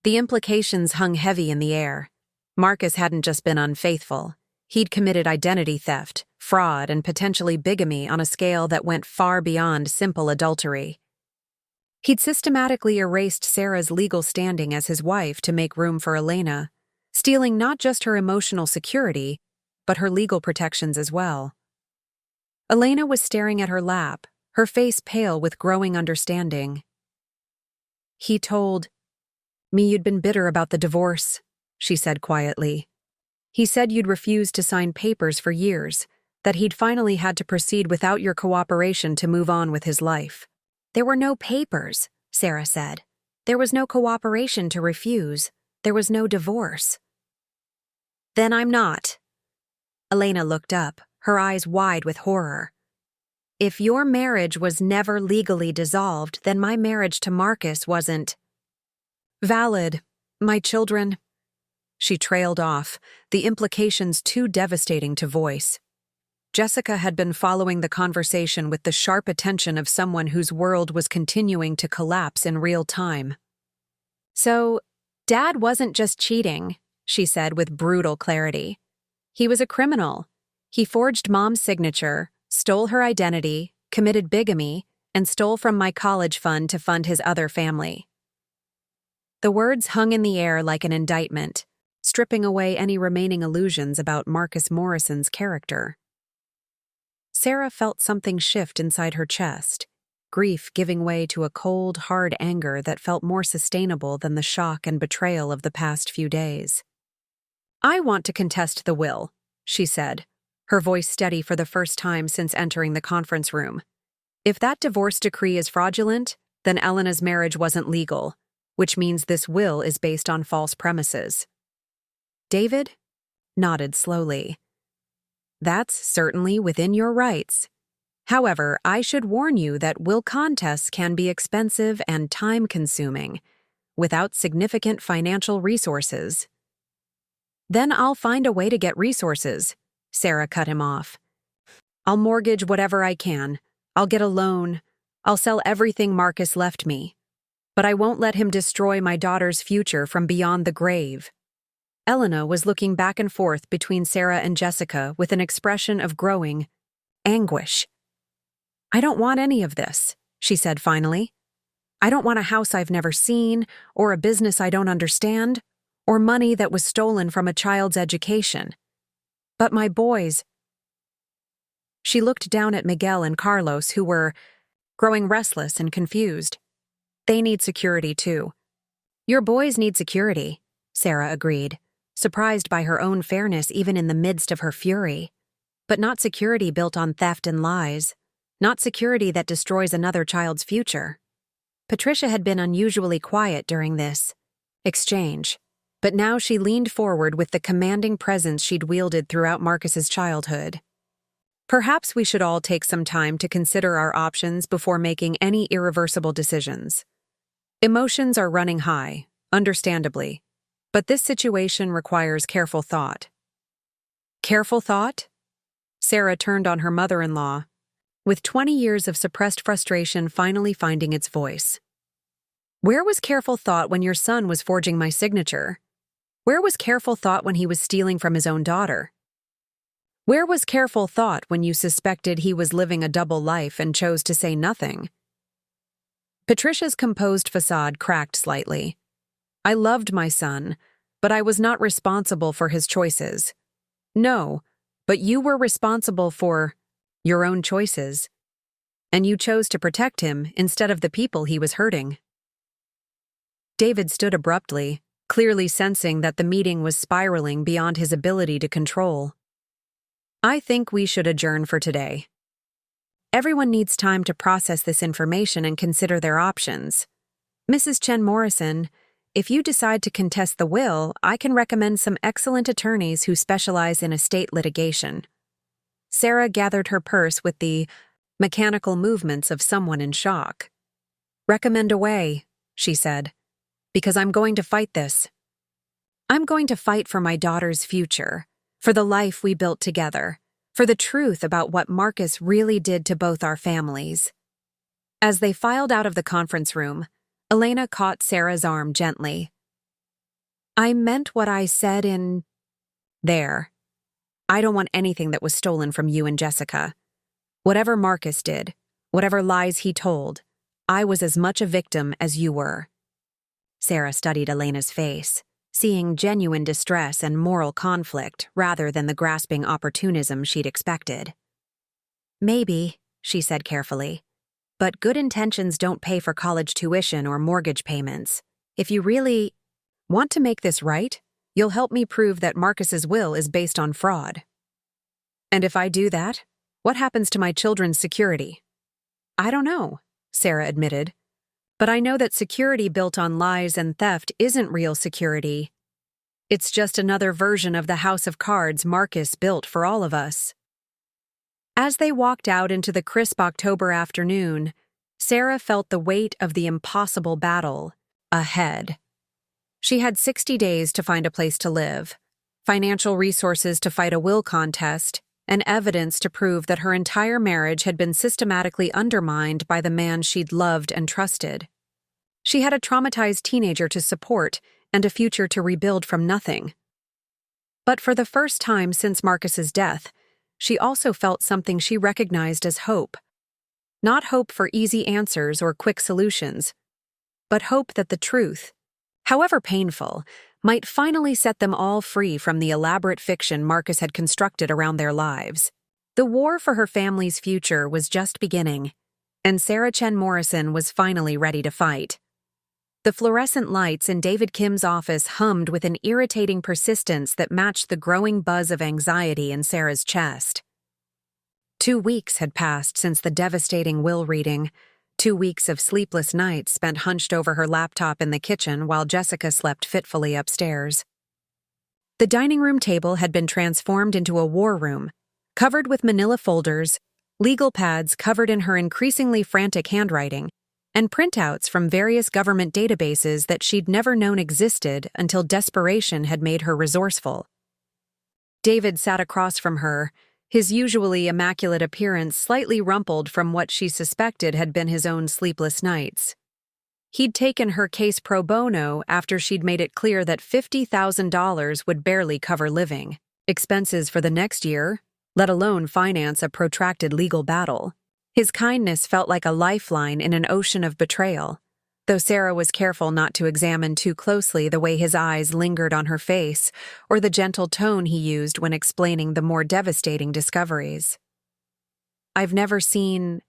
The implications hung heavy in the air. Marcus hadn't just been unfaithful. He'd committed identity theft, fraud, and potentially bigamy on a scale that went far beyond simple adultery. He'd systematically erased Sarah's legal standing as his wife to make room for Elena, stealing not just her emotional security, but her legal protections as well. Elena was staring at her lap, her face pale with growing understanding. "He told me you'd been bitter about the divorce," she said quietly. "He said you'd refused to sign papers for years, that he'd finally had to proceed without your cooperation to move on with his life." "There were no papers," Sarah said. "There was no cooperation to refuse. There was no divorce." "Then I'm not." Elena looked up, her eyes wide with horror. "If your marriage was never legally dissolved, then my marriage to Marcus wasn't valid. My children—" She trailed off, the implications too devastating to voice. Jessica had been following the conversation with the sharp attention of someone whose world was continuing to collapse in real time. "So, Dad wasn't just cheating," she said with brutal clarity. "He was a criminal. He forged Mom's signature, stole her identity, committed bigamy, and stole from my college fund to fund his other family." The words hung in the air like an indictment, stripping away any remaining illusions about Marcus Morrison's character. Sarah felt something shift inside her chest, grief giving way to a cold, hard anger that felt more sustainable than the shock and betrayal of the past few days. "I want to contest the will," she said, her voice steady for the first time since entering the conference room. "If that divorce decree is fraudulent, then Elena's marriage wasn't legal, which means this will is based on false premises." David nodded slowly. "That's certainly within your rights. However, I should warn you that will contests can be expensive and time-consuming, without significant financial resources." "Then I'll find a way to get resources," Sarah cut him off. "I'll mortgage whatever I can. I'll get a loan. I'll sell everything Marcus left me. But I won't let him destroy my daughter's future from beyond the grave." Elena was looking back and forth between Sarah and Jessica with an expression of growing anguish. "I don't want any of this," she said finally. "I don't want a house I've never seen, or a business I don't understand, or money that was stolen from a child's education. But my boys—" She looked down at Miguel and Carlos, who were growing restless and confused. "They need security too." "Your boys need security," Sarah agreed, surprised by her own fairness even in the midst of her fury. "But not security built on theft and lies. Not security that destroys another child's future." Patricia had been unusually quiet during this exchange, but now she leaned forward with the commanding presence she'd wielded throughout Marcus's childhood. "Perhaps we should all take some time to consider our options before making any irreversible decisions. Emotions are running high, understandably, but this situation requires careful thought." "Careful thought?" Sarah turned on her mother-in-law, with 20 years of suppressed frustration finally finding its voice. "Where was careful thought when your son was forging my signature? Where was careful thought when he was stealing from his own daughter? Where was careful thought when you suspected he was living a double life and chose to say nothing?" Patricia's composed facade cracked slightly. "I loved my son, but I was not responsible for his choices." "No, but you were responsible for your own choices. And you chose to protect him instead of the people he was hurting." David stood abruptly, clearly sensing that the meeting was spiraling beyond his ability to control. "I think we should adjourn for today. Everyone needs time to process this information and consider their options. Mrs. Chen-Morrison, if you decide to contest the will, I can recommend some excellent attorneys who specialize in estate litigation." Sarah gathered her purse with the mechanical movements of someone in shock. "Recommend away," she said, "because I'm going to fight this. I'm going to fight for my daughter's future, for the life we built together, for the truth about what Marcus really did to both our families." As they filed out of the conference room, Elena caught Sarah's arm gently. "I meant what I said in there. I don't want anything that was stolen from you and Jessica. Whatever Marcus did, whatever lies he told, I was as much a victim as you were." Sarah studied Elena's face, seeing genuine distress and moral conflict rather than the grasping opportunism she'd expected. "Maybe," she said carefully, "but good intentions don't pay for college tuition or mortgage payments. If you really want to make this right, you'll help me prove that Marcus's will is based on fraud." "And if I do that, what happens to my children's security?" "I don't know," Sarah admitted. "But I know that security built on lies and theft isn't real security. It's just another version of the house of cards Marcus built for all of us." As they walked out into the crisp October afternoon, Sarah felt the weight of the impossible battle ahead. She had 60 days to find a place to live, financial resources to fight a will contest, and evidence to prove that her entire marriage had been systematically undermined by the man she'd loved and trusted. She had a traumatized teenager to support and a future to rebuild from nothing. But for the first time since Marcus's death, she also felt something she recognized as hope. Not hope for easy answers or quick solutions, but hope that the truth, however painful, might finally set them all free from the elaborate fiction Marcus had constructed around their lives. The war for her family's future was just beginning, and Sarah Chen-Morrison was finally ready to fight. The fluorescent lights in David Kim's office hummed with an irritating persistence that matched the growing buzz of anxiety in Sarah's chest. 2 weeks had passed since the devastating will reading, 2 weeks of sleepless nights spent hunched over her laptop in the kitchen while Jessica slept fitfully upstairs. The dining room table had been transformed into a war room, covered with manila folders, legal pads covered in her increasingly frantic handwriting, and printouts from various government databases that she'd never known existed until desperation had made her resourceful. David sat across from her, his usually immaculate appearance slightly rumpled from what she suspected had been his own sleepless nights. He'd taken her case pro bono after she'd made it clear that $50,000 would barely cover living expenses for the next year, let alone finance a protracted legal battle. His kindness felt like a lifeline in an ocean of betrayal, though Sarah was careful not to examine too closely the way his eyes lingered on her face or the gentle tone he used when explaining the more devastating discoveries. "I've never seen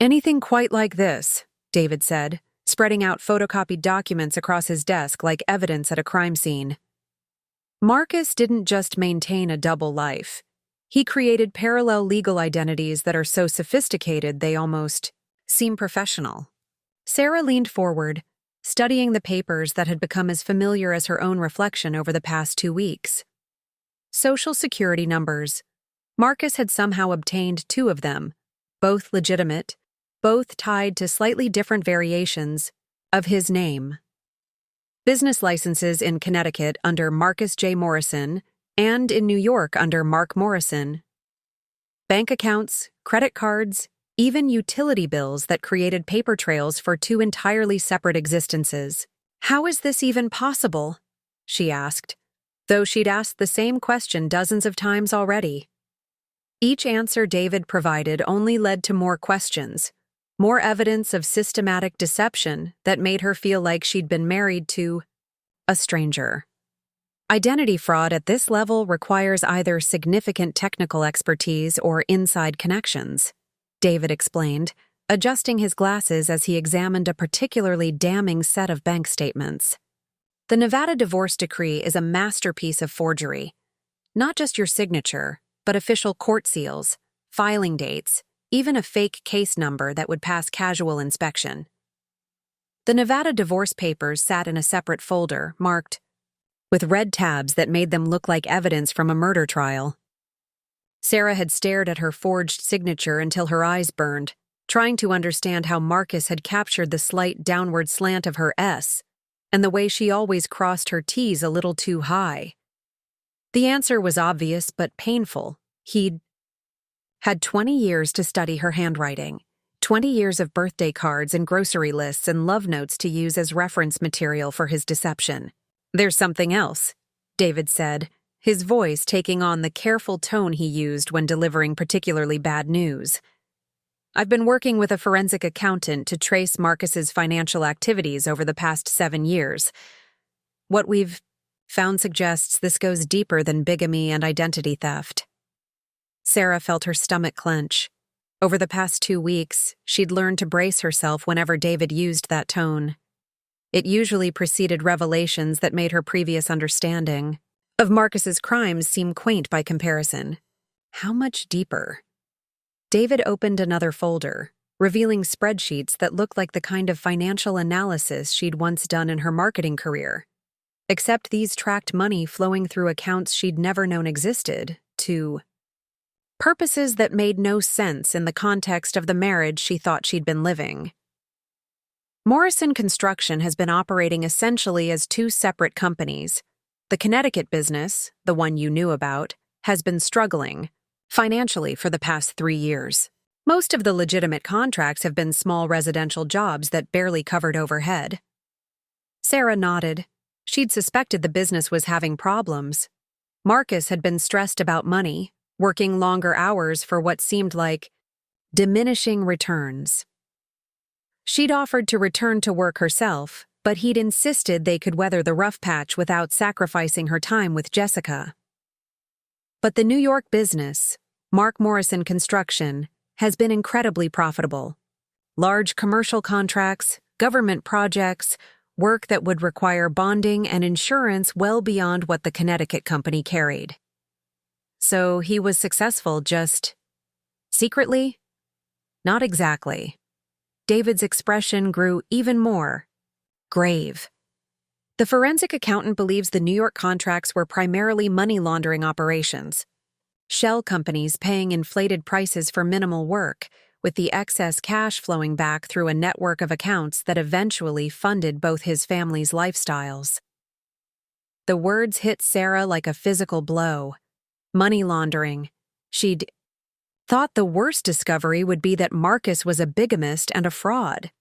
anything quite like this," David said, spreading out photocopied documents across his desk like evidence at a crime scene. Marcus didn't just maintain a double life. He created parallel legal identities that are so sophisticated they almost seem professional. Sarah leaned forward, studying the papers that had become as familiar as her own reflection over the past 2 weeks. Social Security numbers. Marcus had somehow obtained 2 of them, both legitimate, both tied to slightly different variations of his name. Business licenses in Connecticut under Marcus J. Morrison and in New York under Mark Morrison. Bank accounts, credit cards, even utility bills that created paper trails for 2 entirely separate existences. "How is this even possible?" she asked, though she'd asked the same question dozens of times already. Each answer David provided only led to more questions, more evidence of systematic deception that made her feel like she'd been married to a stranger. Identity fraud at this level requires either significant technical expertise or inside connections, David explained, adjusting his glasses as he examined a particularly damning set of bank statements. The Nevada divorce decree is a masterpiece of forgery. Not just your signature, but official court seals, filing dates, even a fake case number that would pass casual inspection. The Nevada divorce papers sat in a separate folder, marked with red tabs that made them look like evidence from a murder trial. Sarah had stared at her forged signature until her eyes burned, trying to understand how Marcus had captured the slight downward slant of her S, and the way she always crossed her T's a little too high. The answer was obvious but painful. He'd had 20 years to study her handwriting, 20 years of birthday cards and grocery lists and love notes to use as reference material for his deception. "There's something else," David said, his voice taking on the careful tone he used when delivering particularly bad news. I've been working with a forensic accountant to trace Marcus's financial activities over the past 7 years. What we've found suggests this goes deeper than bigamy and identity theft. Sarah felt her stomach clench. Over the past 2 weeks, she'd learned to brace herself whenever David used that tone. It usually preceded revelations that made her previous understanding of Marcus's crimes seem quaint by comparison. How much deeper? David opened another folder, revealing spreadsheets that looked like the kind of financial analysis she'd once done in her marketing career. Except these tracked money flowing through accounts she'd never known existed, to purposes that made no sense in the context of the marriage she thought she'd been living. Morrison Construction has been operating essentially as 2 separate companies. The Connecticut business, the one you knew about, has been struggling financially for the past 3 years. Most of the legitimate contracts have been small residential jobs that barely covered overhead. Sarah nodded. She'd suspected the business was having problems. Marcus had been stressed about money, working longer hours for what seemed like diminishing returns. She'd offered to return to work herself, but he'd insisted they could weather the rough patch without sacrificing her time with Jessica. But the New York business, Mark Morrison Construction, has been incredibly profitable. Large commercial contracts, government projects, work that would require bonding and insurance well beyond what the Connecticut company carried. So he was successful just secretly? Not exactly. David's expression grew even more grave. The forensic accountant believes the New York contracts were primarily money laundering operations. Shell companies paying inflated prices for minimal work, with the excess cash flowing back through a network of accounts that eventually funded both his family's lifestyles. The words hit Sarah like a physical blow. Money laundering. She'd thought the worst discovery would be that Marcus was a bigamist and a fraud.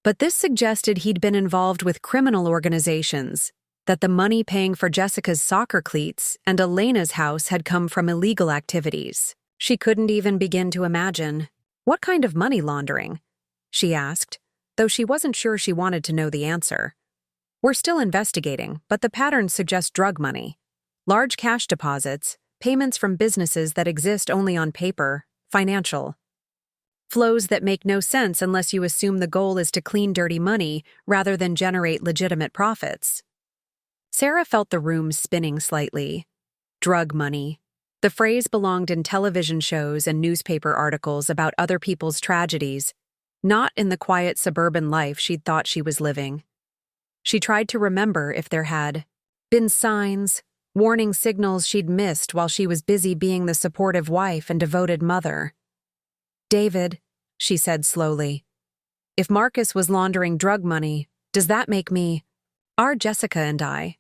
But this suggested he'd been involved with criminal organizations, that the money paying for Jessica's soccer cleats and Elena's house had come from illegal activities. She couldn't even begin to imagine. What kind of money laundering? She asked, though she wasn't sure she wanted to know the answer. We're still investigating, but the patterns suggest drug money. Large cash deposits, payments from businesses that exist only on paper, financial. Flows that make no sense unless you assume the goal is to clean dirty money rather than generate legitimate profits. Sarah felt the room spinning slightly. Drug money. The phrase belonged in television shows and newspaper articles about other people's tragedies, not in the quiet suburban life she'd thought she was living. She tried to remember if there had been signs, warning signals she'd missed while she was busy being the supportive wife and devoted mother. David, she said slowly, if Marcus was laundering drug money, does that make me, are Jessica and I?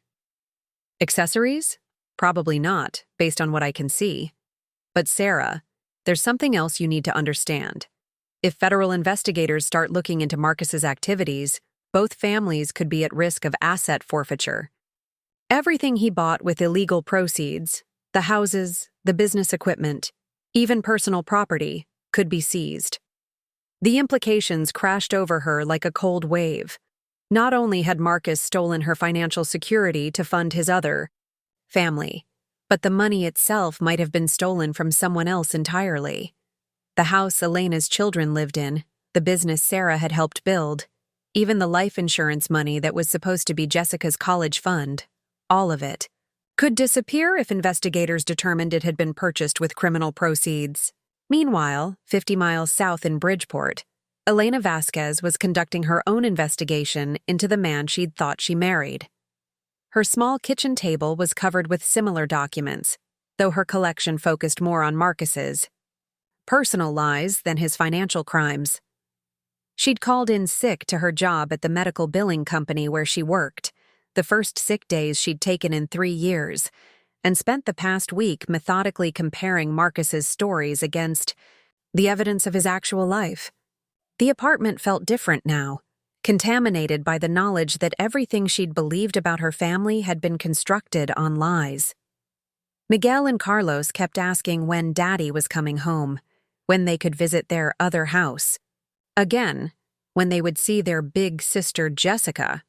Accessories? Probably not, based on what I can see. But Sarah, there's something else you need to understand. If federal investigators start looking into Marcus's activities, both families could be at risk of asset forfeiture. Everything he bought with illegal proceeds, the houses, the business equipment, even personal property, could be seized. The implications crashed over her like a cold wave. Not only had Marcus stolen her financial security to fund his other family, but the money itself might have been stolen from someone else entirely. The house Elena's children lived in, the business Sarah had helped build, even the life insurance money that was supposed to be Jessica's college fund, all of it, could disappear if investigators determined it had been purchased with criminal proceeds. Meanwhile, 50 miles south in Bridgeport, Elena Vasquez was conducting her own investigation into the man she'd thought she married. Her small kitchen table was covered with similar documents, though her collection focused more on Marcus's personal lies than his financial crimes. She'd called in sick to her job at the medical billing company where she worked, the first sick days she'd taken in 3 years, and spent the past week methodically comparing Marcus's stories against the evidence of his actual life. The apartment felt different now, contaminated by the knowledge that everything she'd believed about her family had been constructed on lies. Miguel and Carlos kept asking when Daddy was coming home, when they could visit their other house. Again, when they would see their big sister Jessica.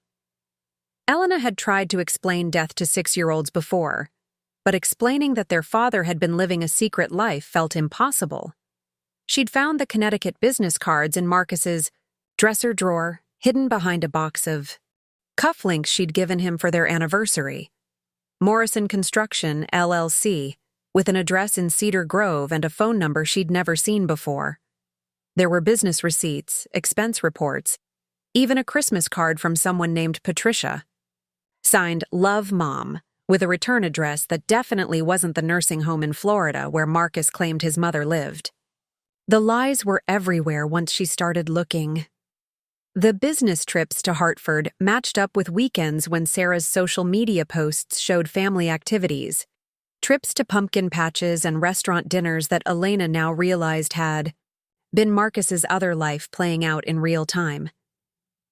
Elena had tried to explain death to 6-year-olds before, but explaining that their father had been living a secret life felt impossible. She'd found the Connecticut business cards in Marcus's dresser drawer, hidden behind a box of cufflinks she'd given him for their anniversary. Morrison Construction, LLC, with an address in Cedar Grove and a phone number she'd never seen before. There were business receipts, expense reports, even a Christmas card from someone named Patricia. Signed Love Mom, with a return address that definitely wasn't the nursing home in Florida where Marcus claimed his mother lived. The lies were everywhere once she started looking. The business trips to Hartford matched up with weekends when Sarah's social media posts showed family activities, trips to pumpkin patches and restaurant dinners that Elena now realized had been Marcus's other life playing out in real time.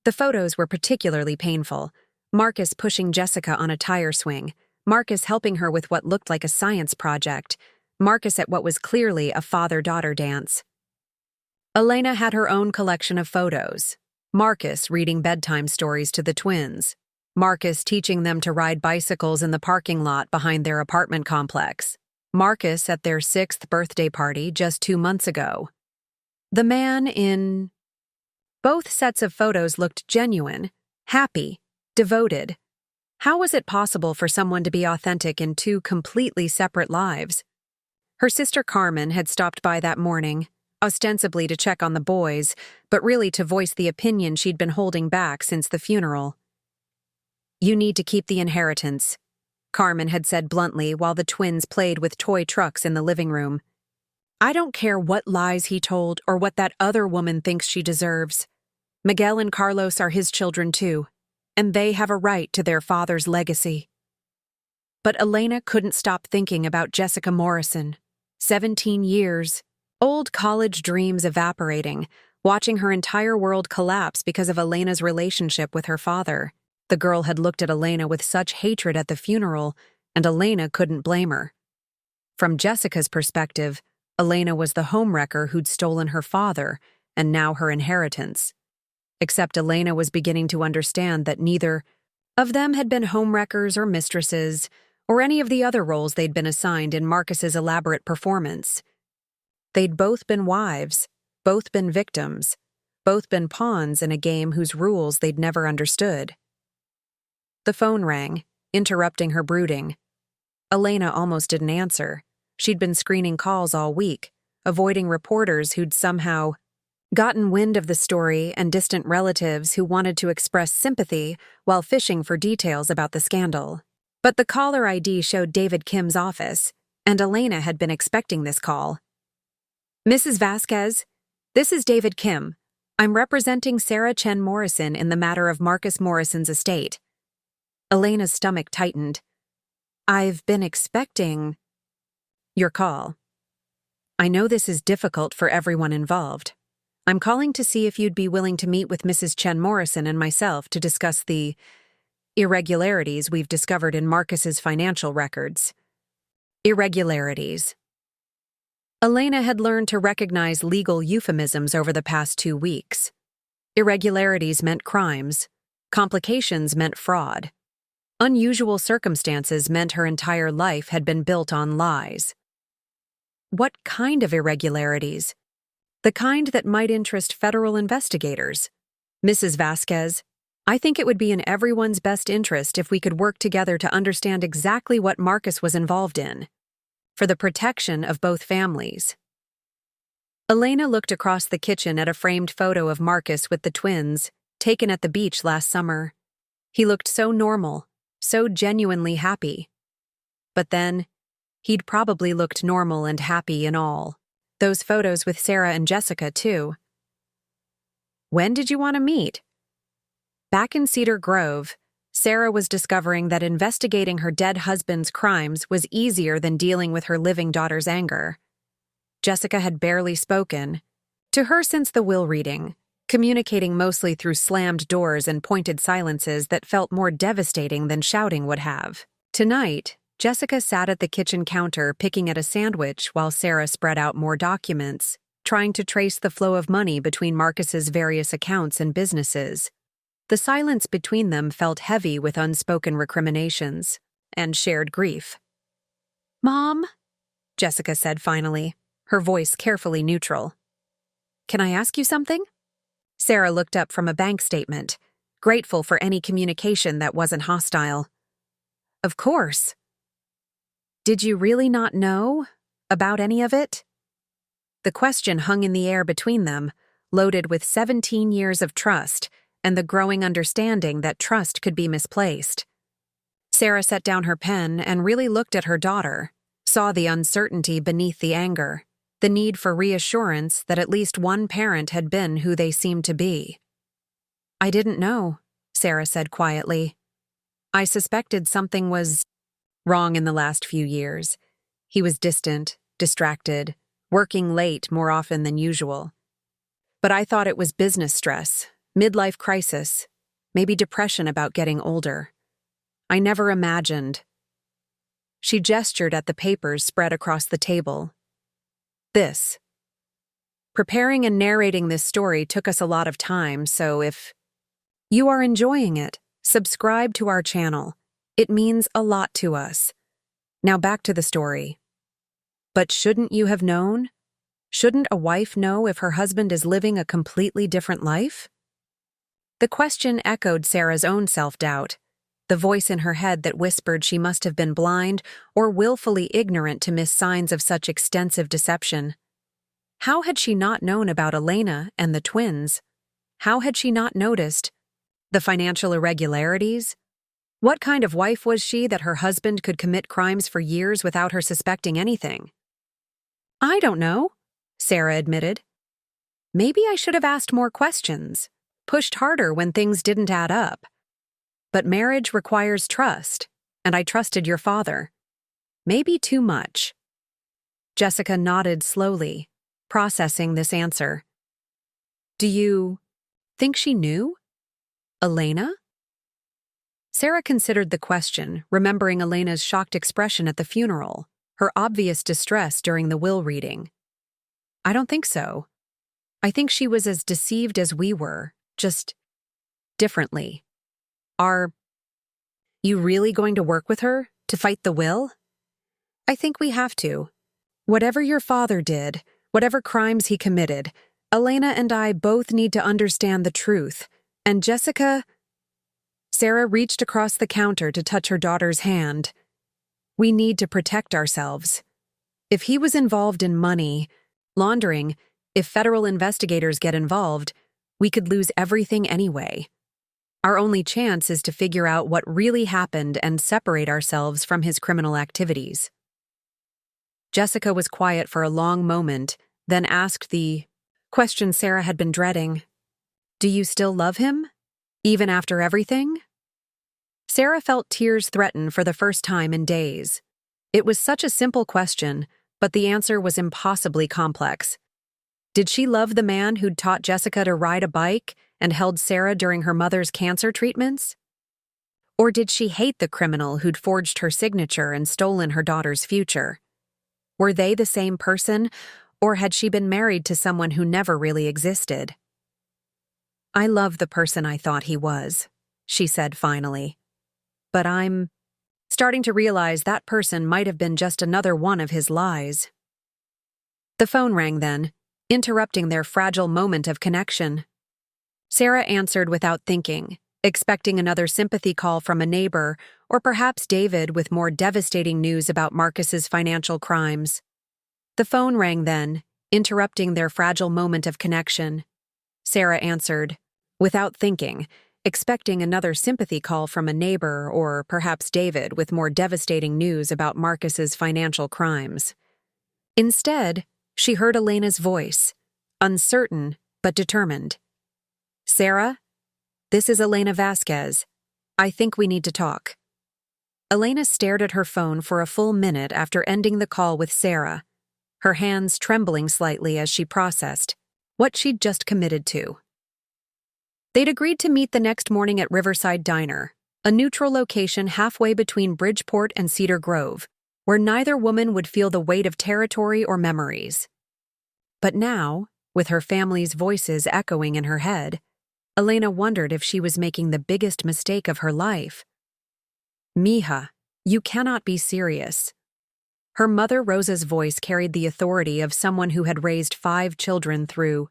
The photos were particularly painful. Marcus pushing Jessica on a tire swing, Marcus helping her with what looked like a science project, Marcus at what was clearly a father-daughter dance. Elena had her own collection of photos. Marcus reading bedtime stories to the twins, Marcus teaching them to ride bicycles in the parking lot behind their apartment complex, Marcus at their 6th birthday party just 2 months ago. The man in both sets of photos looked genuine, happy, devoted. How was it possible for someone to be authentic in 2 completely separate lives? Her sister Carmen had stopped by that morning, ostensibly to check on the boys, but really to voice the opinion she'd been holding back since the funeral. "You need to keep the inheritance," Carmen had said bluntly while the twins played with toy trucks in the living room. "I don't care what lies he told or what that other woman thinks she deserves. Miguel and Carlos are his children too, and they have a right to their father's legacy." But Elena couldn't stop thinking about Jessica Morrison. 17 years, old college dreams evaporating, watching her entire world collapse because of Elena's relationship with her father. The girl had looked at Elena with such hatred at the funeral, and Elena couldn't blame her. From Jessica's perspective, Elena was the homewrecker who'd stolen her father, and now her inheritance. Except Elena was beginning to understand that neither of them had been homewreckers or mistresses, or any of the other roles they'd been assigned in Marcus's elaborate performance. They'd both been wives, both been victims, both been pawns in a game whose rules they'd never understood. The phone rang, interrupting her brooding. Elena almost didn't answer. She'd been screening calls all week, avoiding reporters who'd somehow gotten wind of the story and distant relatives who wanted to express sympathy while fishing for details about the scandal. But the caller ID showed David Kim's office, and Elena had been expecting this call. "Mrs. Vasquez, this is David Kim. I'm representing Sarah Chen-Morrison in the matter of Marcus Morrison's estate." Elena's stomach tightened. "I've been expecting your call. I know this is difficult for everyone involved. I'm calling to see if you'd be willing to meet with Mrs. Chen-Morrison and myself to discuss the irregularities we've discovered in Marcus's financial records." Irregularities. Elena had learned to recognize legal euphemisms over the past 2 weeks. Irregularities meant crimes. Complications meant fraud. Unusual circumstances meant her entire life had been built on lies. What kind of irregularities? The kind that might interest federal investigators. "Mrs. Vasquez, I think it would be in everyone's best interest if we could work together to understand exactly what Marcus was involved in, for the protection of both families." Elena looked across the kitchen at a framed photo of Marcus with the twins, taken at the beach last summer. He looked so normal, so genuinely happy. But then, he'd probably looked normal and happy in all. Those photos with Sarah and Jessica, too. "When did you want to meet?" Back in Cedar Grove, Sarah was discovering that investigating her dead husband's crimes was easier than dealing with her living daughter's anger. Jessica had barely spoken to her since the will reading, communicating mostly through slammed doors and pointed silences that felt more devastating than shouting would have. Tonight, Jessica sat at the kitchen counter picking at a sandwich while Sarah spread out more documents, trying to trace the flow of money between Marcus's various accounts and businesses. The silence between them felt heavy with unspoken recriminations and shared grief. "Mom," Jessica said finally, her voice carefully neutral. "Can I ask you something?" Sarah looked up from a bank statement, grateful for any communication that wasn't hostile. "Of course." "Did you really not know about any of it?" The question hung in the air between them, loaded with 17 years of trust and the growing understanding that trust could be misplaced. Sarah set down her pen and really looked at her daughter, saw the uncertainty beneath the anger, the need for reassurance that at least one parent had been who they seemed to be. "I didn't know," Sarah said quietly. "I suspected something was wrong in the last few years. He was distant, distracted, working late more often than usual. But I thought it was business stress, midlife crisis, maybe depression about getting older. I never imagined." She gestured at the papers spread across the table. "This. Preparing and narrating this story took us a lot of time, so if you are enjoying it, subscribe to our channel. It means a lot to us. Now back to the story. But shouldn't you have known? Shouldn't a wife know if her husband is living a completely different life?" The question echoed Sarah's own self-doubt, the voice in her head that whispered she must have been blind or willfully ignorant to miss signs of such extensive deception. How had she not known about Elena and the twins? How had she not noticed the financial irregularities? What kind of wife was she that her husband could commit crimes for years without her suspecting anything? "I don't know," Sarah admitted. "Maybe I should have asked more questions, pushed harder when things didn't add up. But marriage requires trust, and I trusted your father. Maybe too much." Jessica nodded slowly, processing this answer. "Do you think she knew? Elena?" Sarah considered the question, remembering Elena's shocked expression at the funeral, her obvious distress during the will reading. "I don't think so. I think she was as deceived as we were, just differently. Are you really going to work with her to fight the will?" "I think we have to. Whatever your father did, whatever crimes he committed, Elena and I both need to understand the truth. And Jessica..." Sarah reached across the counter to touch her daughter's hand. "We need to protect ourselves. If he was involved in money laundering, if federal investigators get involved, we could lose everything anyway. Our only chance is to figure out what really happened and separate ourselves from his criminal activities." Jessica was quiet for a long moment, then asked the question Sarah had been dreading. "Do you still love him? Even after everything?" Sarah felt tears threaten for the first time in days. It was such a simple question, but the answer was impossibly complex. Did she love the man who'd taught Jessica to ride a bike and held Sarah during her mother's cancer treatments? Or did she hate the criminal who'd forged her signature and stolen her daughter's future? Were they the same person, or had she been married to someone who never really existed? "I love the person I thought he was," she said finally. "But I'm starting to realize that person might have been just another one of his lies." The phone rang then, interrupting their fragile moment of connection. Sarah answered without thinking, expecting another sympathy call from a neighbor, or perhaps David with more devastating news about Marcus's financial crimes. The phone rang then, interrupting their fragile moment of connection. Sarah answered, without thinking, expecting another sympathy call from a neighbor or perhaps David with more devastating news about Marcus's financial crimes. Instead, she heard Elena's voice, uncertain but determined. "Sarah, this is Elena Vasquez. I think we need to talk." Elena stared at her phone for a full minute after ending the call with Sarah, her hands trembling slightly as she processed what she'd just committed to. They'd agreed to meet the next morning at Riverside Diner, a neutral location halfway between Bridgeport and Cedar Grove, where neither woman would feel the weight of territory or memories. But now, with her family's voices echoing in her head, Elena wondered if she was making the biggest mistake of her life. "Mija, you cannot be serious." Her mother Rosa's voice carried the authority of someone who had raised 5 children through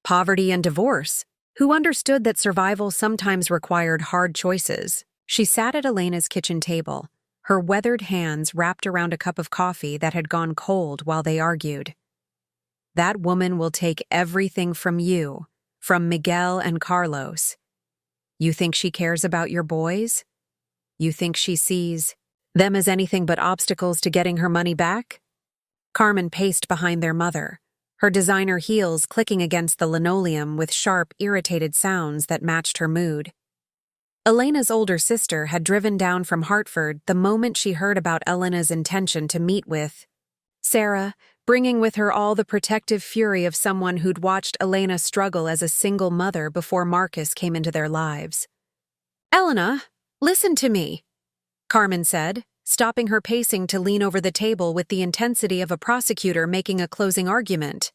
poverty and divorce, who understood that survival sometimes required hard choices. She sat at Elena's kitchen table, her weathered hands wrapped around a cup of coffee that had gone cold while they argued. "That woman will take everything from you, from Miguel and Carlos. You think she cares about your boys? You think she sees them as anything but obstacles to getting her money back?" Carmen paced behind their mother, her designer heels clicking against the linoleum with sharp, irritated sounds that matched her mood. Elena's older sister had driven down from Hartford the moment she heard about Elena's intention to meet with Sarah, bringing with her all the protective fury of someone who'd watched Elena struggle as a single mother before Marcus came into their lives. "Elena, listen to me," Carmen said, stopping her pacing to lean over the table with the intensity of a prosecutor making a closing argument.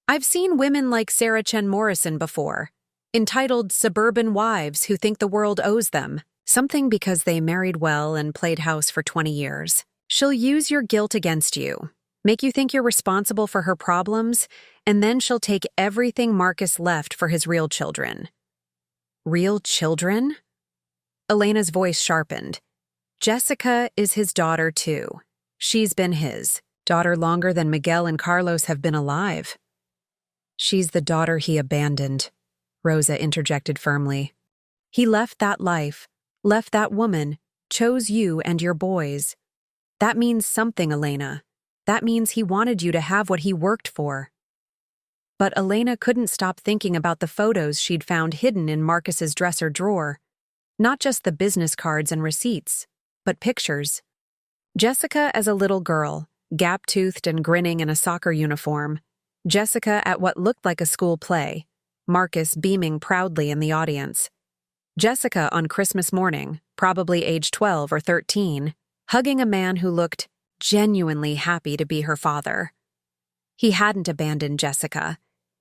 "I've seen women like Sarah Chen-Morrison before, entitled suburban wives who think the world owes them something because they married well and played house for 20 years. She'll use your guilt against you, make you think you're responsible for her problems, and then she'll take everything Marcus left for his real children." "Real children?" Elena's voice sharpened. "Jessica is his daughter, too. She's been his daughter longer than Miguel and Carlos have been alive." "She's the daughter he abandoned," Rosa interjected firmly. "He left that life, left that woman, chose you and your boys. That means something, Elena. That means he wanted you to have what he worked for." But Elena couldn't stop thinking about the photos she'd found hidden in Marcus's dresser drawer. Not just the business cards and receipts, but pictures. Jessica as a little girl, gap-toothed and grinning in a soccer uniform. Jessica at what looked like a school play, Marcus beaming proudly in the audience. Jessica on Christmas morning, probably age 12 or 13, hugging a man who looked genuinely happy to be her father. He hadn't abandoned Jessica.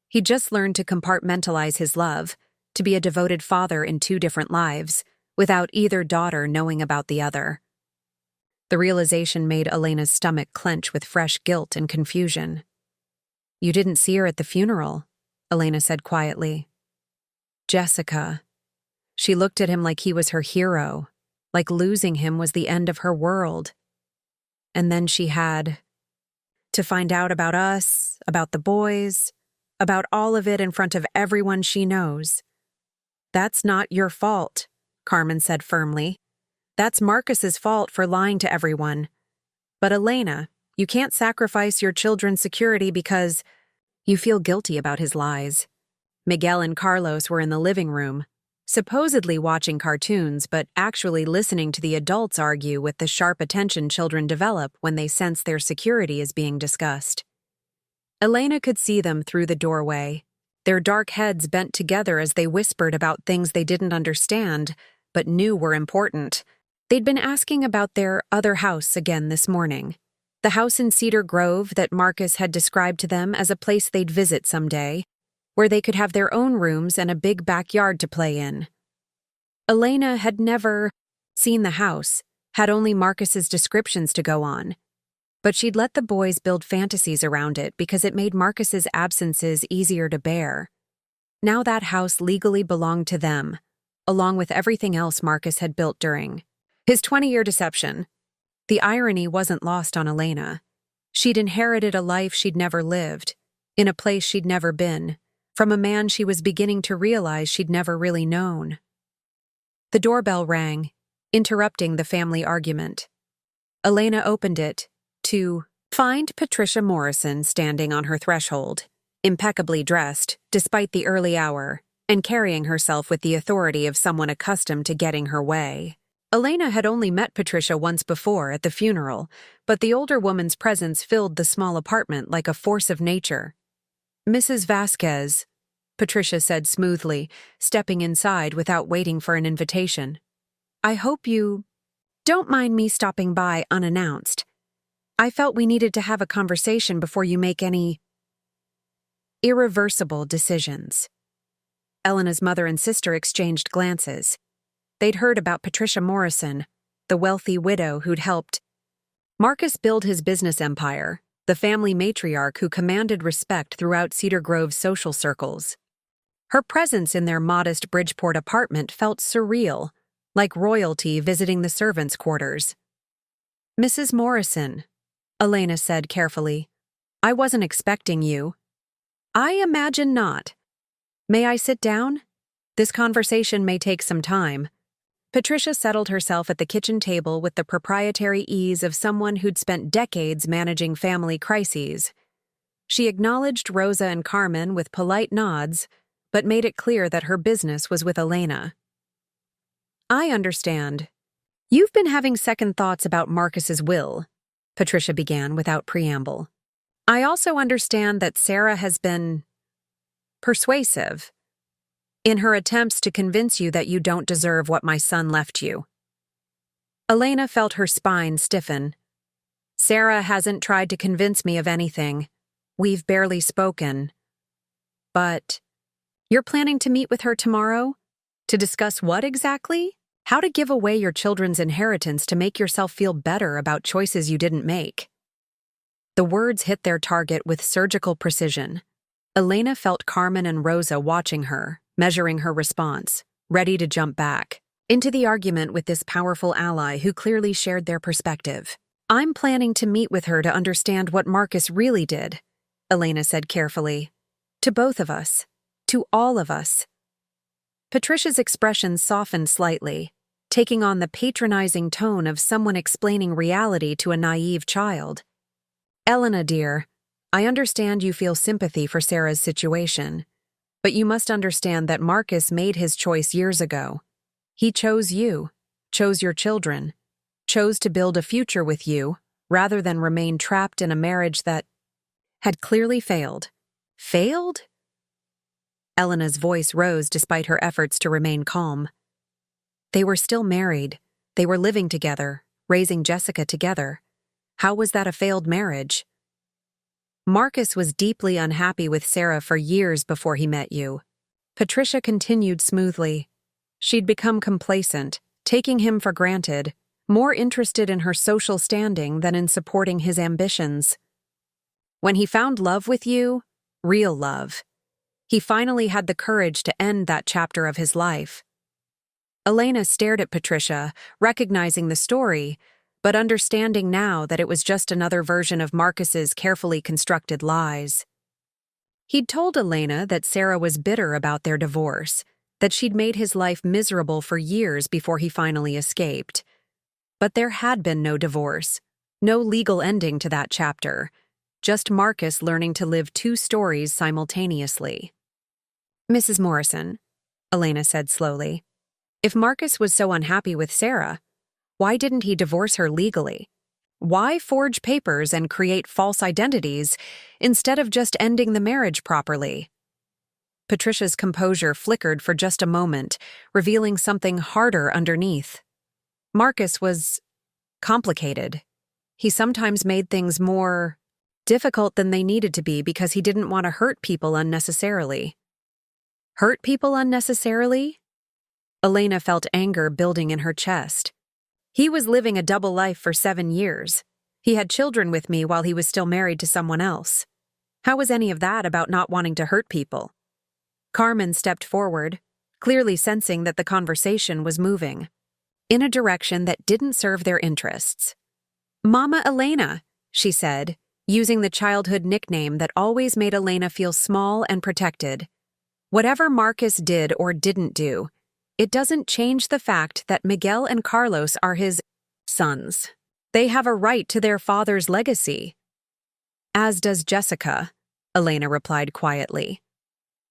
He'd just learned to compartmentalize his love, to be a devoted father in 2 different lives, without either daughter knowing about the other. The realization made Elena's stomach clench with fresh guilt and confusion. "You didn't see her at the funeral," Elena said quietly. "Jessica." She looked at him like he was her hero, like losing him was the end of her world. And then she had to find out about us, about the boys, about all of it in front of everyone she knows. "That's not your fault," Carmen said firmly. "That's Marcus's fault for lying to everyone. But Elena, you can't sacrifice your children's security because you feel guilty about his lies." Miguel and Carlos were in the living room, supposedly watching cartoons but actually listening to the adults argue with the sharp attention children develop when they sense their security is being discussed. Elena could see them through the doorway, their dark heads bent together as they whispered about things they didn't understand but knew were important. They'd been asking about their other house again this morning, the house in Cedar Grove that Marcus had described to them as a place they'd visit someday, where they could have their own rooms and a big backyard to play in. Elena had never seen the house, had only Marcus's descriptions to go on, but she'd let the boys build fantasies around it because it made Marcus's absences easier to bear. Now that house legally belonged to them, along with everything else Marcus had built during his 20-year deception. The irony wasn't lost on Elena. She'd inherited a life she'd never lived, in a place she'd never been, from a man she was beginning to realize she'd never really known. The doorbell rang, interrupting the family argument. Elena opened it to find Patricia Morrison standing on her threshold, impeccably dressed despite the early hour, and carrying herself with the authority of someone accustomed to getting her way. Elena had only met Patricia once before at the funeral, but the older woman's presence filled the small apartment like a force of nature. "Mrs. Vasquez," Patricia said smoothly, stepping inside without waiting for an invitation. "I hope you don't mind me stopping by unannounced. I felt we needed to have a conversation before you make any Irreversible decisions. Elena's mother and sister exchanged glances. They'd heard about Patricia Morrison, the wealthy widow who'd helped Marcus build his business empire, the family matriarch who commanded respect throughout Cedar Grove's social circles. Her presence in their modest Bridgeport apartment felt surreal, like royalty visiting the servants' quarters. "Mrs. Morrison," Elena said carefully, "I wasn't expecting you." "I imagine not. May I sit down? This conversation may take some time." Patricia settled herself at the kitchen table with the proprietary ease of someone who'd spent decades managing family crises. She acknowledged Rosa and Carmen with polite nods, but made it clear that her business was with Elena. "I understand. You've been having second thoughts about Marcus's will," Patricia began without preamble. "I also understand that Sarah has been persuasive in her attempts to convince you that you don't deserve what my son left you." Elena felt her spine stiffen. "Sarah hasn't tried to convince me of anything. We've barely spoken. But you're planning to meet with her tomorrow? To discuss what exactly? How to give away your children's inheritance to make yourself feel better about choices you didn't make." The words hit their target with surgical precision. Elena felt Carmen and Rosa watching her, measuring her response, ready to jump back into the argument with this powerful ally who clearly shared their perspective. "I'm planning to meet with her to understand what Marcus really did," Elena said carefully. "To both of us. To all of us." Patricia's expression softened slightly, taking on the patronizing tone of someone explaining reality to a naive child. "Elena, dear, I understand you feel sympathy for Sarah's situation, but you must understand that Marcus made his choice years ago. He chose you, chose your children, chose to build a future with you, rather than remain trapped in a marriage that had clearly failed." "Failed?" Elena's voice rose despite her efforts to remain calm. They were still married. They were living together, raising Jessica together. How was that a failed marriage? "Marcus was deeply unhappy with Sarah for years before he met you." Patricia continued smoothly. She'd become complacent, taking him for granted, more interested in her social standing than in supporting his ambitions. "When he found love with you, real love, he finally had the courage to end that chapter of his life." Elena stared at Patricia, recognizing the story, but understanding now that it was just another version of Marcus's carefully constructed lies. He'd told Elena that Sarah was bitter about their divorce, that she'd made his life miserable for years before he finally escaped. But there had been no divorce, no legal ending to that chapter, just Marcus learning to live two stories simultaneously. "Mrs. Morrison," Elena said slowly, "if Marcus was so unhappy with Sarah, why didn't he divorce her legally? Why forge papers and create false identities instead of just ending the marriage properly?" Patricia's composure flickered for just a moment, revealing something harder underneath. Marcus was complicated. He sometimes made things more difficult than they needed to be because he didn't want to hurt people unnecessarily. Hurt people unnecessarily? Elena felt anger building in her chest. "He was living a double life for 7 years. He had children with me while he was still married to someone else. How was any of that about not wanting to hurt people?" Carmen stepped forward, clearly sensing that the conversation was moving in a direction that didn't serve their interests. "Mama Elena," she said, using the childhood nickname that always made Elena feel small and protected. "Whatever Marcus did or didn't do, it doesn't change the fact that Miguel and Carlos are his sons. They have a right to their father's legacy." "As does Jessica," Elena replied quietly.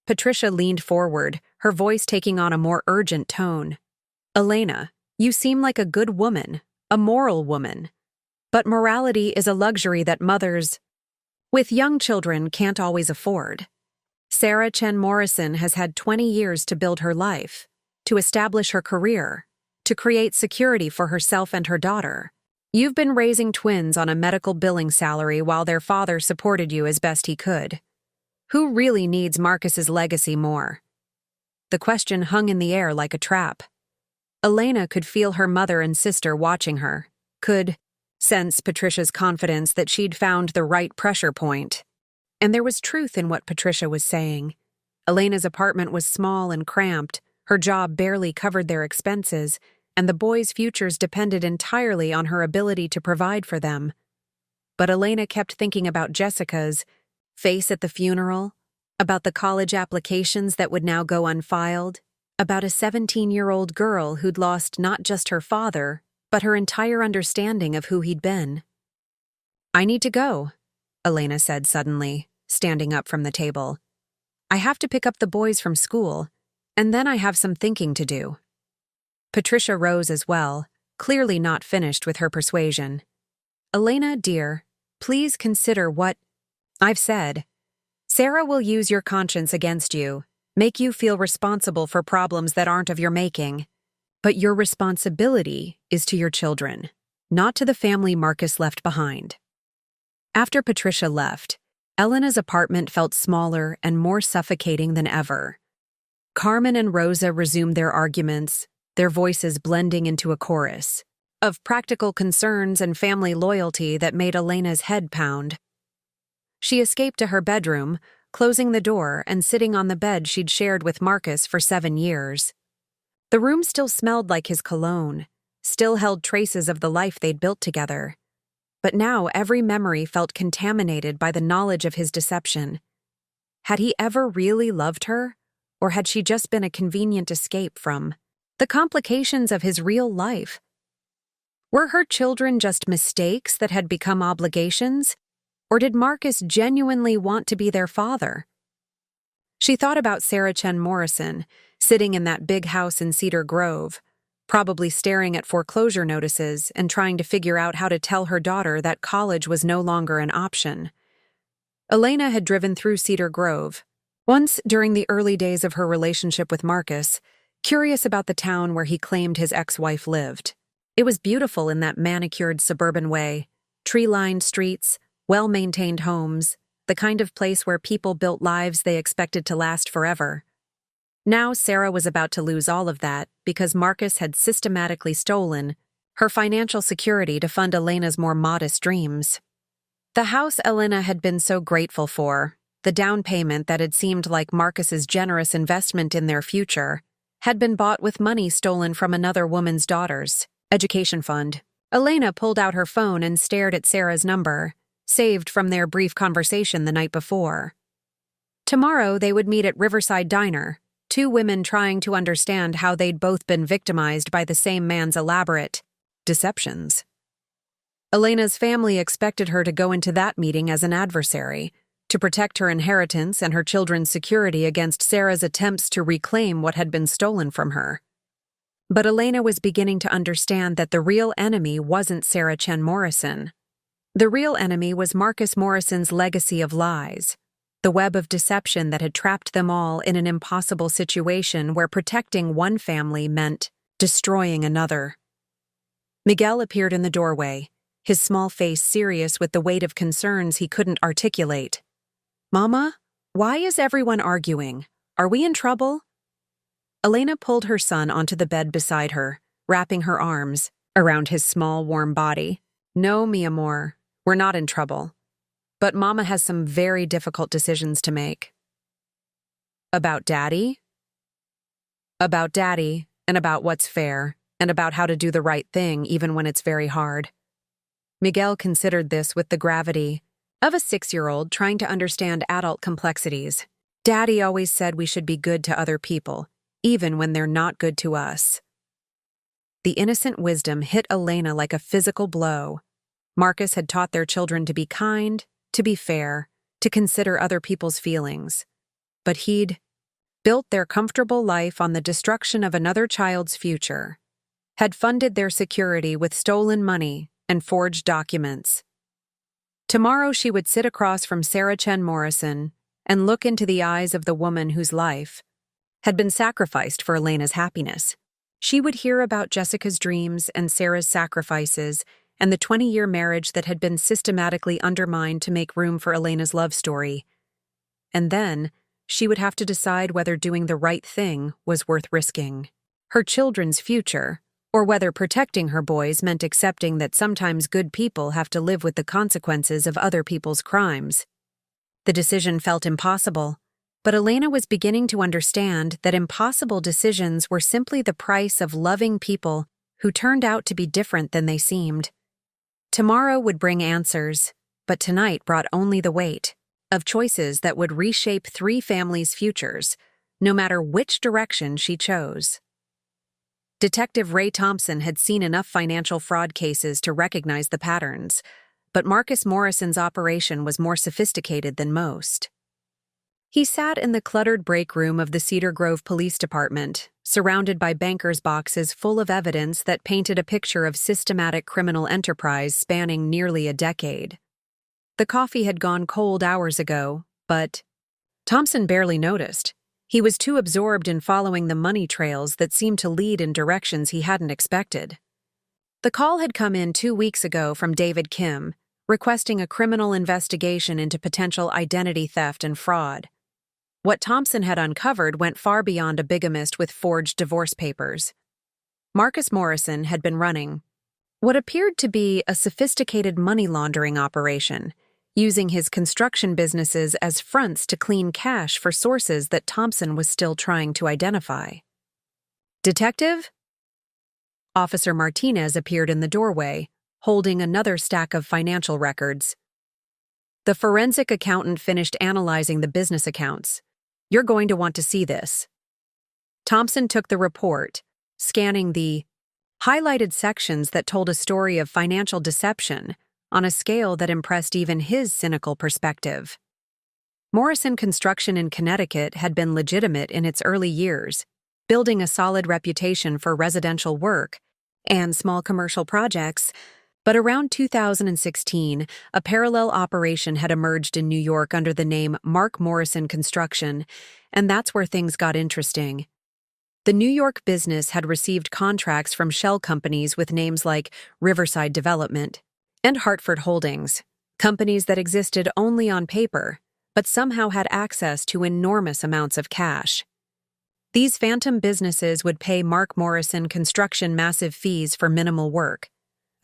Patricia leaned forward, her voice taking on a more urgent tone. "Elena, you seem like a good woman, a moral woman. But morality is a luxury that mothers with young children can't always afford. Sarah Chen-Morrison has had 20 years to build her life, to establish her career, to create security for herself and her daughter. You've been raising twins on a medical billing salary while their father supported you as best he could. Who really needs Marcus's legacy more? The question hung in the air like a trap. Elena could feel her mother and sister watching her, could sense Patricia's confidence that she'd found the right pressure point. And there was truth in what Patricia was saying. Elena's apartment was small and cramped, her job barely covered their expenses, and the boys' futures depended entirely on her ability to provide for them. But Elena kept thinking about Jessica's face at the funeral, about the college applications that would now go unfiled, about a 17-year-old girl who'd lost not just her father, but her entire understanding of who he'd been. "I need to go," Elena said suddenly, standing up from the table. "I have to pick up the boys from school, and then I have some thinking to do." Patricia rose as well, clearly not finished with her persuasion. "Elena, dear, please consider what I've said. Sarah will use your conscience against you, make you feel responsible for problems that aren't of your making. But your responsibility is to your children, not to the family Marcus left behind." After Patricia left, Elena's apartment felt smaller and more suffocating than ever. Carmen and Rosa resumed their arguments, their voices blending into a chorus of practical concerns and family loyalty that made Elena's head pound. She escaped to her bedroom, closing the door and sitting on the bed she'd shared with Marcus for 7 years. The room still smelled like his cologne, still held traces of the life they'd built together. But now every memory felt contaminated by the knowledge of his deception. Had he ever really loved her, or had she just been a convenient escape from the complications of his real life? Were her children just mistakes that had become obligations, or did Marcus genuinely want to be their father? She thought about Sarah Chen-Morrison, sitting in that big house in Cedar Grove, probably staring at foreclosure notices and trying to figure out how to tell her daughter that college was no longer an option. Elena had driven through Cedar Grove, once during the early days of her relationship with Marcus, curious about the town where he claimed his ex-wife lived. It was beautiful in that manicured suburban way, tree-lined streets, well-maintained homes, the kind of place where people built lives they expected to last forever. Now Sarah was about to lose all of that because Marcus had systematically stolen her financial security to fund Elena's more modest dreams. The house Elena had been so grateful for, the down payment that had seemed like Marcus's generous investment in their future, had been bought with money stolen from another woman's daughter's education fund. Elena pulled out her phone and stared at Sarah's number, saved from their brief conversation the night before. Tomorrow they would meet at Riverside Diner, 2 women trying to understand how they'd both been victimized by the same man's elaborate deceptions. Elena's family expected her to go into that meeting as an adversary, to protect her inheritance and her children's security against Sarah's attempts to reclaim what had been stolen from her. But Elena was beginning to understand that the real enemy wasn't Sarah Chen-Morrison. The real enemy was Marcus Morrison's legacy of lies, the web of deception that had trapped them all in an impossible situation where protecting one family meant destroying another. Miguel appeared in the doorway, his small face serious with the weight of concerns he couldn't articulate. "Mama, why is everyone arguing? Are we in trouble?" Elena pulled her son onto the bed beside her, wrapping her arms around his small, warm body. "No, mi amor, we're not in trouble. But Mama has some very difficult decisions to make." "About Daddy?" "About Daddy, and about what's fair, and about how to do the right thing even when it's very hard." Miguel considered this with the gravity of a 6-year-old trying to understand adult complexities. "Daddy always said we should be good to other people, even when they're not good to us." The innocent wisdom hit Elena like a physical blow. Marcus had taught their children to be kind, to be fair, to consider other people's feelings. But he'd built their comfortable life on the destruction of another child's future, had funded their security with stolen money and forged documents. Tomorrow she would sit across from Sarah Chen-Morrison and look into the eyes of the woman whose life had been sacrificed for Elena's happiness. She would hear about Jessica's dreams and Sarah's sacrifices and the 20-year marriage that had been systematically undermined to make room for Elena's love story. and then she would have to decide whether doing the right thing was worth risking her children's future, or whether protecting her boys meant accepting that sometimes good people have to live with the consequences of other people's crimes. The decision felt impossible, but Elena was beginning to understand that impossible decisions were simply the price of loving people who turned out to be different than they seemed. Tomorrow would bring answers, but tonight brought only the weight of choices that would reshape 3 families' futures, no matter which direction she chose. Detective Ray Thompson had seen enough financial fraud cases to recognize the patterns, but Marcus Morrison's operation was more sophisticated than most. He sat in the cluttered break room of the Cedar Grove Police Department, surrounded by bankers' boxes full of evidence that painted a picture of systematic criminal enterprise spanning nearly a decade. The coffee had gone cold hours ago, but Thompson barely noticed. He was too absorbed in following the money trails that seemed to lead in directions he hadn't expected. The call had come in 2 weeks ago from David Kim, requesting a criminal investigation into potential identity theft and fraud. What Thompson had uncovered went far beyond a bigamist with forged divorce papers. Marcus Morrison had been running what appeared to be a sophisticated money laundering operation, using his construction businesses as fronts to clean cash for sources that Thompson was still trying to identify. "Detective?" Officer Martinez appeared in the doorway, holding another stack of financial records. "The forensic accountant finished analyzing the business accounts. You're going to want to see this." Thompson took the report, scanning the highlighted sections that told a story of financial deception on a scale that impressed even his cynical perspective. Morrison Construction in Connecticut had been legitimate in its early years, building a solid reputation for residential work and small commercial projects, but around 2016, a parallel operation had emerged in New York under the name Mark Morrison Construction, and that's where things got interesting. The New York business had received contracts from shell companies with names like Riverside Development and Hartford Holdings, companies that existed only on paper, but somehow had access to enormous amounts of cash. These phantom businesses would pay Mark Morrison Construction massive fees for minimal work,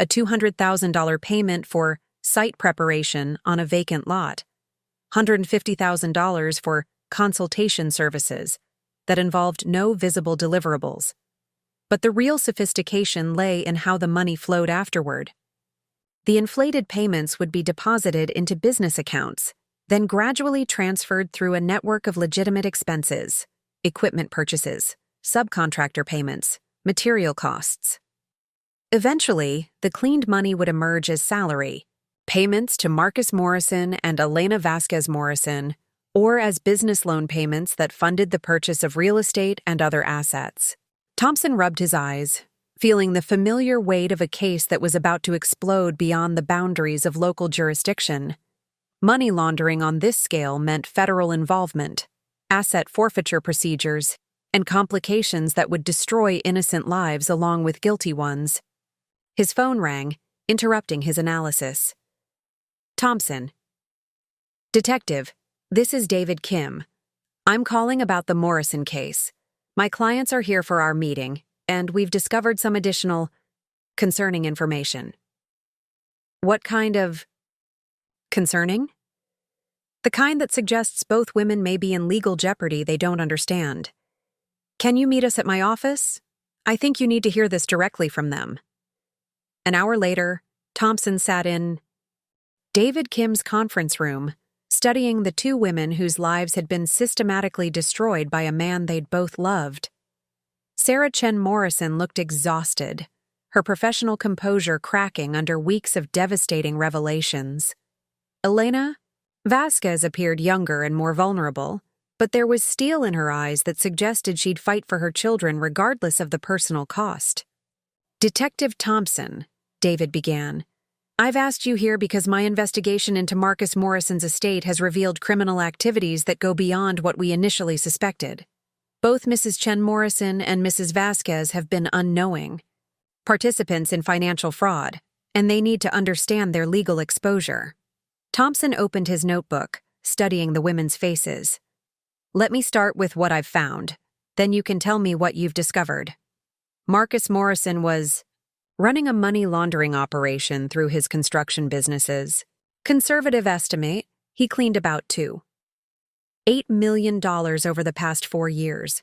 a $200,000 payment for site preparation on a vacant lot, $150,000 for consultation services that involved no visible deliverables. But the real sophistication lay in how the money flowed afterward. The inflated payments would be deposited into business accounts, then gradually transferred through a network of legitimate expenses, equipment purchases, subcontractor payments, material costs. Eventually, the cleaned money would emerge as salary, payments to Marcus Morrison and Elena Vasquez Morrison, or as business loan payments that funded the purchase of real estate and other assets. Thompson rubbed his eyes, feeling the familiar weight of a case that was about to explode beyond the boundaries of local jurisdiction. Money laundering on this scale meant federal involvement, asset forfeiture procedures, and complications that would destroy innocent lives along with guilty ones. His phone rang, interrupting his analysis. "Thompson." "Detective, this is David Kim. I'm calling about the Morrison case. My clients are here for our meeting, and we've discovered some additional concerning information." "What kind of concerning?" "The kind that suggests both women may be in legal jeopardy they don't understand. Can you meet us at my office? I think you need to hear this directly from them." An hour later, Thompson sat in David Kim's conference room, studying the 2 women whose lives had been systematically destroyed by a man they'd both loved. Sarah Chen-Morrison looked exhausted, her professional composure cracking under weeks of devastating revelations. Elena Vasquez appeared younger and more vulnerable, but there was steel in her eyes that suggested she'd fight for her children regardless of the personal cost. "Detective Thompson," David began, "I've asked you here because my investigation into Marcus Morrison's estate has revealed criminal activities that go beyond what we initially suspected. Both Mrs. Chen-Morrison and Mrs. Vasquez have been unknowing participants in financial fraud, and they need to understand their legal exposure." Thompson opened his notebook, studying the women's faces. "Let me start with what I've found. Then you can tell me what you've discovered." Marcus Morrison was running a money laundering operation through his construction businesses. Conservative estimate, he cleaned about $8 million over the past 4 years.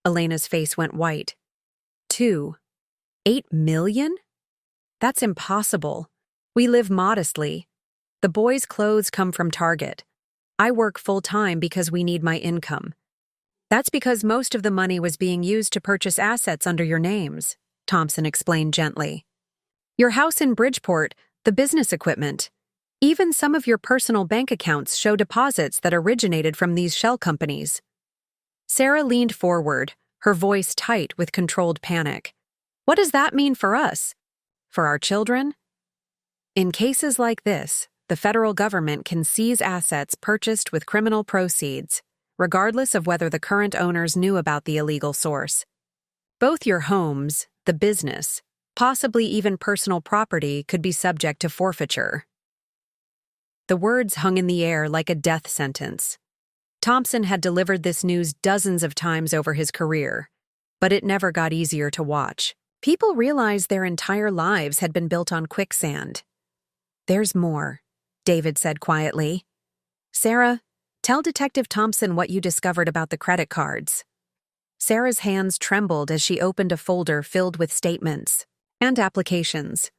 Elena's face went white. $8 million? That's impossible. We live modestly. The boys' clothes come from Target. I work full-time because we need my income. That's because most of the money was being used to purchase assets under your names, Thompson explained gently. Your house in Bridgeport, the business equipment. Even some of your personal bank accounts show deposits that originated from these shell companies. Sarah leaned forward, her voice tight with controlled panic. What does that mean for us? For our children? In cases like this, the federal government can seize assets purchased with criminal proceeds, regardless of whether the current owners knew about the illegal source. Both your homes, the business, possibly even personal property could be subject to forfeiture. The words hung in the air like a death sentence. Thompson had delivered this news dozens of times over his career, but it never got easier to watch. People realized their entire lives had been built on quicksand. "There's more," David said quietly. "Sarah, tell Detective Thompson what you discovered about the credit cards." Sarah's hands trembled as she opened a folder filled with statements and applications.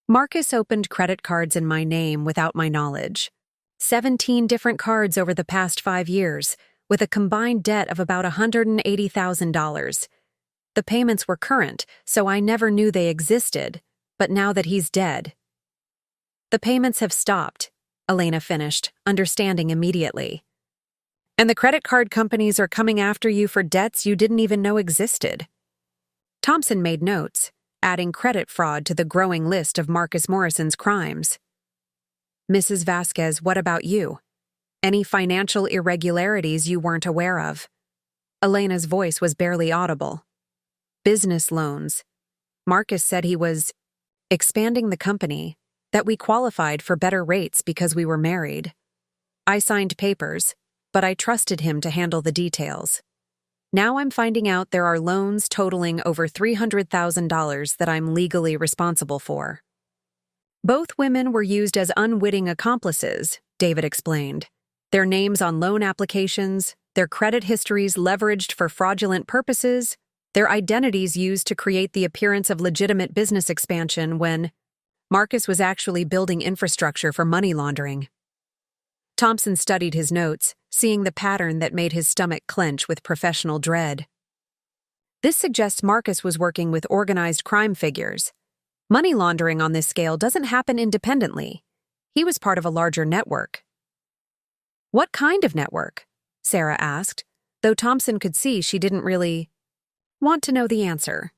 Marcus opened credit cards in my name without my knowledge. 17 different cards over the past 5 years, with a combined debt of about $180,000. The payments were current, so I never knew they existed, but now that he's dead. The payments have stopped, Elena finished, understanding immediately. And the credit card companies are coming after you for debts you didn't even know existed. Thompson made notes, adding credit fraud to the growing list of Marcus Morrison's crimes. "Mrs. Vasquez, what about you? Any financial irregularities you weren't aware of?" Elena's voice was barely audible. "Business loans. Marcus said he was expanding the company, that we qualified for better rates because we were married. I signed papers, but I trusted him to handle the details. Now I'm finding out there are loans totaling over $300,000 that I'm legally responsible for." Both women were used as unwitting accomplices, David explained. Their names on loan applications, their credit histories leveraged for fraudulent purposes, their identities used to create the appearance of legitimate business expansion when Marcus was actually building infrastructure for money laundering. Thompson studied his notes, seeing the pattern that made his stomach clench with professional dread. This suggests Marcus was working with organized crime figures. Money laundering on this scale doesn't happen independently. He was part of a larger network. "What kind of network?" Sarah asked, though Thompson could see she didn't really want to know the answer.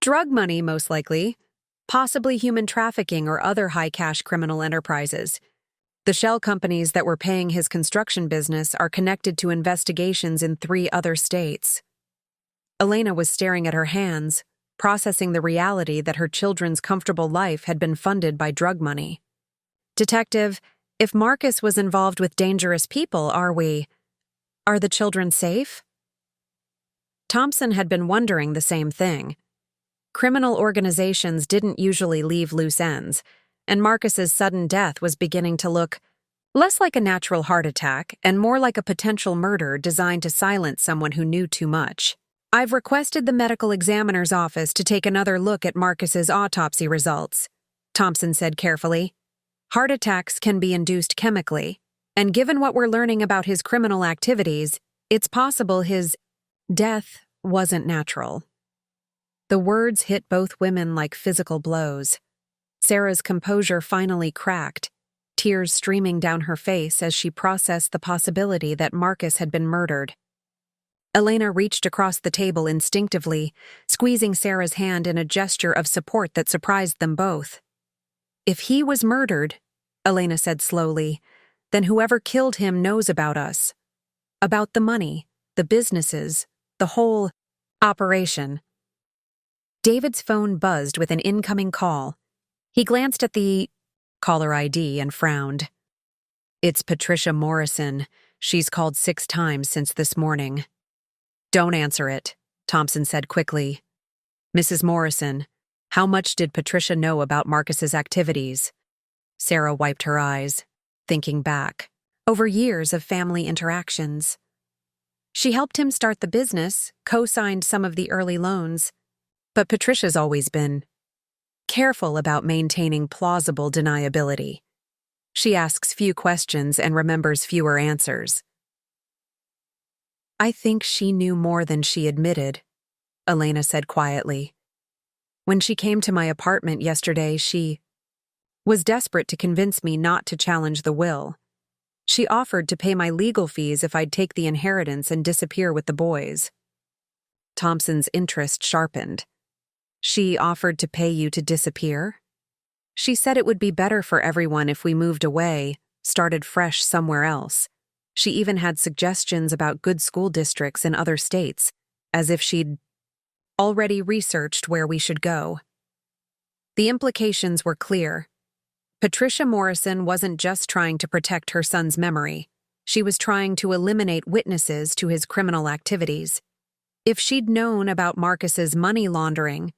"Drug money, most likely. Possibly human trafficking or other high-cash criminal enterprises. The shell companies that were paying his construction business are connected to investigations in 3 other states." Elena was staring at her hands, processing the reality that her children's comfortable life had been funded by drug money. "Detective, if Marcus was involved with dangerous people, are the children safe?" Thompson had been wondering the same thing. Criminal organizations didn't usually leave loose ends, and Marcus's sudden death was beginning to look less like a natural heart attack and more like a potential murder designed to silence someone who knew too much. "I've requested the medical examiner's office to take another look at Marcus's autopsy results," Thompson said carefully. "Heart attacks can be induced chemically, and given what we're learning about his criminal activities, it's possible his death wasn't natural." The words hit both women like physical blows. Sarah's composure finally cracked, tears streaming down her face as she processed the possibility that Marcus had been murdered. Elena reached across the table instinctively, squeezing Sarah's hand in a gesture of support that surprised them both. "If he was murdered," Elena said slowly, "then whoever killed him knows about us. About the money, the businesses, the whole operation." David's phone buzzed with an incoming call. He glanced at the caller ID and frowned. It's Patricia Morrison. She's called 6 times since this morning. Don't answer it, Thompson said quickly. Mrs. Morrison, how much did Patricia know about Marcus's activities? Sarah wiped her eyes, thinking back, over years of family interactions. She helped him start the business, co-signed some of the early loans. But Patricia's always been careful about maintaining plausible deniability. She asks few questions and remembers fewer answers. I think she knew more than she admitted, Elena said quietly. When she came to my apartment yesterday, she was desperate to convince me not to challenge the will. She offered to pay my legal fees if I'd take the inheritance and disappear with the boys. Thompson's interest sharpened. She offered to pay you to disappear? She said it would be better for everyone if we moved away, started fresh somewhere else. She even had suggestions about good school districts in other states, as if she'd already researched where we should go. The implications were clear. Patricia Morrison wasn't just trying to protect her son's memory. She was trying to eliminate witnesses to his criminal activities. If she'd known about Marcus's money laundering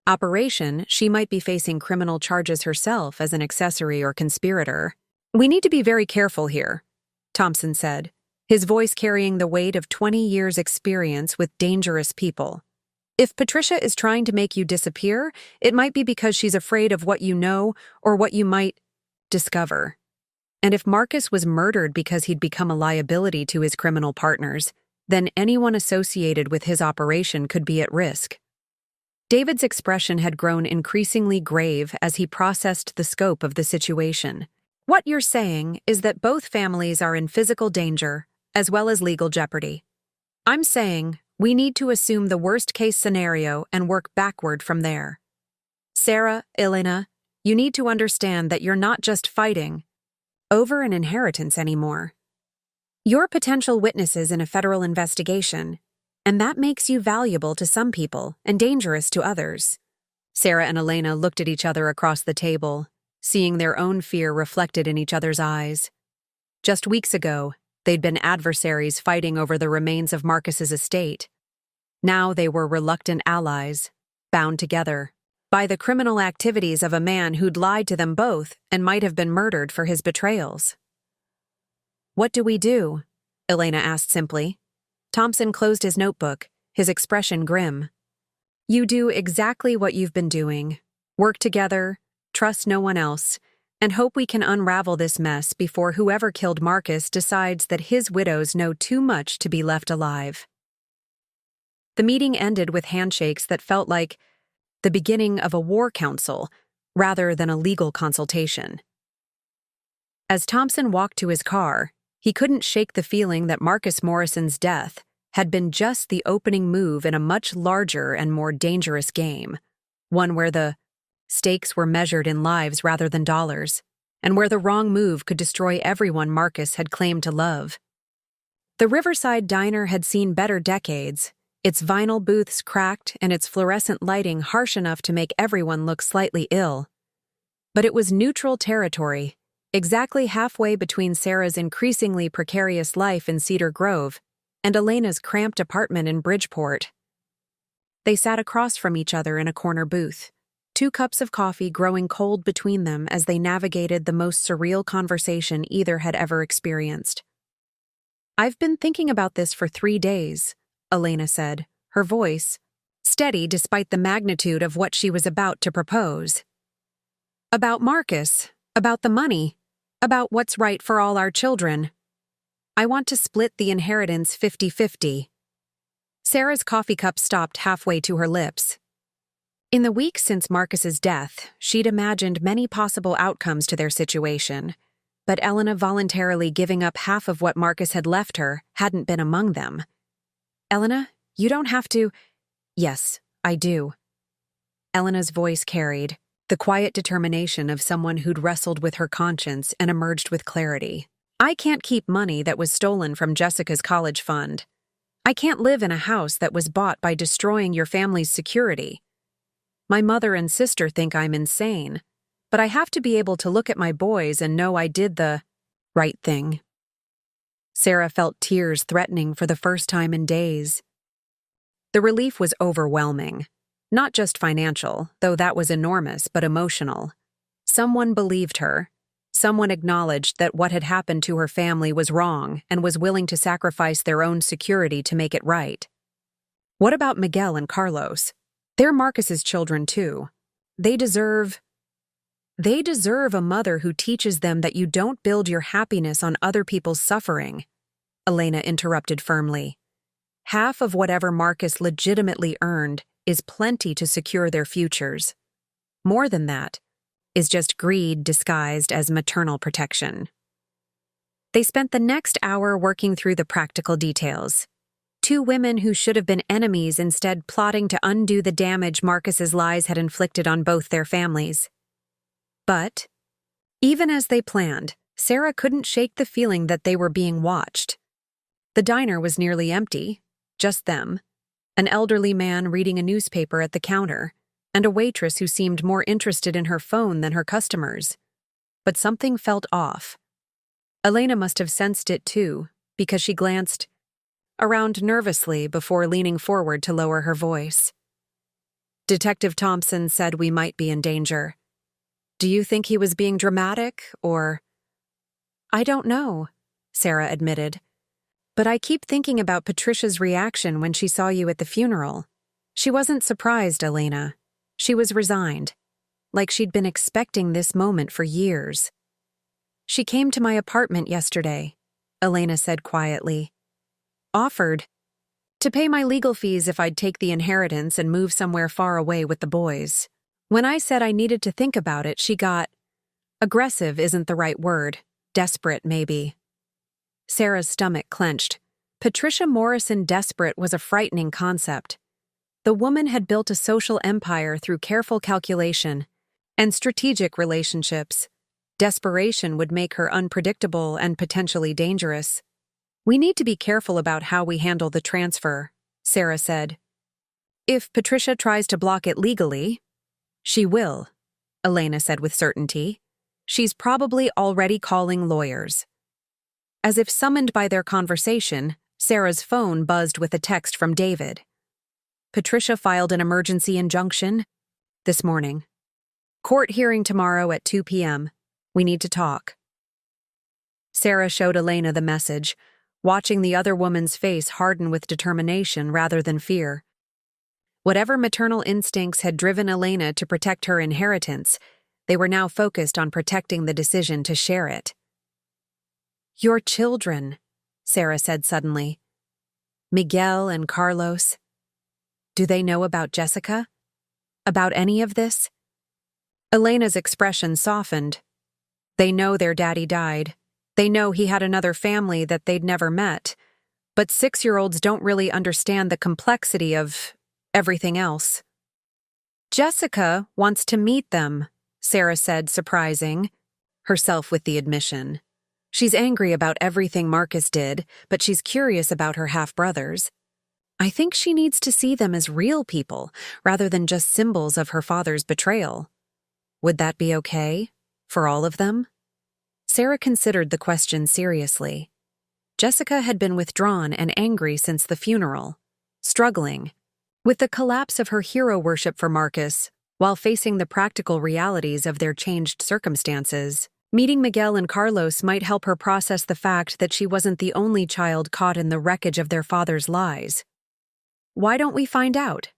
operation, she might be facing criminal charges herself as an accessory or conspirator. We need to be very careful here, Thompson said, his voice carrying the weight of 20 years' experience with dangerous people. If Patricia is trying to make you disappear, it might be because she's afraid of what you know or what you might discover. And if Marcus was murdered because he'd become a liability to his criminal partners, then anyone associated with his operation could be at risk. David's expression had grown increasingly grave as he processed the scope of the situation. What you're saying is that both families are in physical danger, as well as legal jeopardy. I'm saying we need to assume the worst-case scenario and work backward from there. Sarah, Elena, you need to understand that you're not just fighting over an inheritance anymore. You're potential witnesses in a federal investigation, and that makes you valuable to some people and dangerous to others. Sarah and Elena looked at each other across the table, seeing their own fear reflected in each other's eyes. Just weeks ago, they'd been adversaries fighting over the remains of Marcus's estate. Now they were reluctant allies, bound together by the criminal activities of a man who'd lied to them both and might have been murdered for his betrayals. What do we do? Elena asked simply. Thompson closed his notebook, his expression grim. You do exactly what you've been doing. Work together, trust no one else, and hope we can unravel this mess before whoever killed Marcus decides that his widows know too much to be left alive. The meeting ended with handshakes that felt like the beginning of a war council rather than a legal consultation. As Thompson walked to his car, he couldn't shake the feeling that Marcus Morrison's death had been just the opening move in a much larger and more dangerous game, one where the stakes were measured in lives rather than dollars, and where the wrong move could destroy everyone Marcus had claimed to love. The Riverside Diner had seen better decades, its vinyl booths cracked and its fluorescent lighting harsh enough to make everyone look slightly ill. But it was neutral territory, exactly halfway between Sarah's increasingly precarious life in Cedar Grove and Elena's cramped apartment in Bridgeport. They sat across from each other in a corner booth, 2 cups of coffee growing cold between them as they navigated the most surreal conversation either had ever experienced. I've been thinking about this for 3 days, Elena said, her voice steady despite the magnitude of what she was about to propose. About Marcus, about the money, about what's right for all our children. I want to split the inheritance 50-50. Sarah's coffee cup stopped halfway to her lips. In the weeks since Marcus's death, she'd imagined many possible outcomes to their situation, but Elena voluntarily giving up half of what Marcus had left her hadn't been among them. Elena, you don't have to— Yes, I do. Elena's voice carried the quiet determination of someone who'd wrestled with her conscience and emerged with clarity. I can't keep money that was stolen from Jessica's college fund. I can't live in a house that was bought by destroying your family's security. My mother and sister think I'm insane, but I have to be able to look at my boys and know I did the right thing. Sarah felt tears threatening for the first time in days. The relief was overwhelming. Not just financial, though that was enormous, but emotional. Someone believed her. Someone acknowledged that what had happened to her family was wrong and was willing to sacrifice their own security to make it right. What about Miguel and Carlos? They're Marcus's children too. They deserve a mother who teaches them that you don't build your happiness on other people's suffering, Elena interrupted firmly. Half of whatever Marcus legitimately earned is plenty to secure their futures. More than that is just greed disguised as maternal protection. They spent the next hour working through the practical details. Two women who should have been enemies instead plotting to undo the damage Marcus's lies had inflicted on both their families. But, even as they planned, Sarah couldn't shake the feeling that they were being watched. The diner was nearly empty, just them, an elderly man reading a newspaper at the counter, and a waitress who seemed more interested in her phone than her customers. But something felt off. Elena must have sensed it too, because she glanced around nervously before leaning forward to lower her voice. Detective Thompson said we might be in danger. Do you think he was being dramatic, or— I don't know, Sarah admitted. But I keep thinking about Patricia's reaction when she saw you at the funeral. She wasn't surprised, Elena. She was resigned, like she'd been expecting this moment for years. She came to my apartment yesterday, Elena said quietly. Offered to pay my legal fees if I'd take the inheritance and move somewhere far away with the boys. When I said I needed to think about it, she got— aggressive isn't the right word. Desperate, maybe. Sarah's stomach clenched. Patricia Morrison desperate was a frightening concept. The woman had built a social empire through careful calculation and strategic relationships. Desperation would make her unpredictable and potentially dangerous. We need to be careful about how we handle the transfer, Sarah said. If Patricia tries to block it legally— She will, Elena said with certainty. She's probably already calling lawyers. As if summoned by their conversation, Sarah's phone buzzed with a text from David. Patricia filed an emergency injunction this morning. Court hearing tomorrow at 2 p.m. We need to talk. Sarah showed Elena the message, watching the other woman's face harden with determination rather than fear. Whatever maternal instincts had driven Elena to protect her inheritance, they were now focused on protecting the decision to share it. Your children, Sarah said suddenly. Miguel and Carlos. Do they know about Jessica? About any of this? Elena's expression softened. They know their daddy died. They know he had another family that they'd never met. But 6-year-olds don't really understand the complexity of everything else. Jessica wants to meet them, Sarah said, surprising herself with the admission. She's angry about everything Marcus did, but she's curious about her half-brothers. I think she needs to see them as real people, rather than just symbols of her father's betrayal. Would that be okay? For all of them? Sarah considered the question seriously. Jessica had been withdrawn and angry since the funeral, struggling with the collapse of her hero worship for Marcus, while facing the practical realities of their changed circumstances. Meeting Miguel and Carlos might help her process the fact that she wasn't the only child caught in the wreckage of their father's lies. Why don't we find out?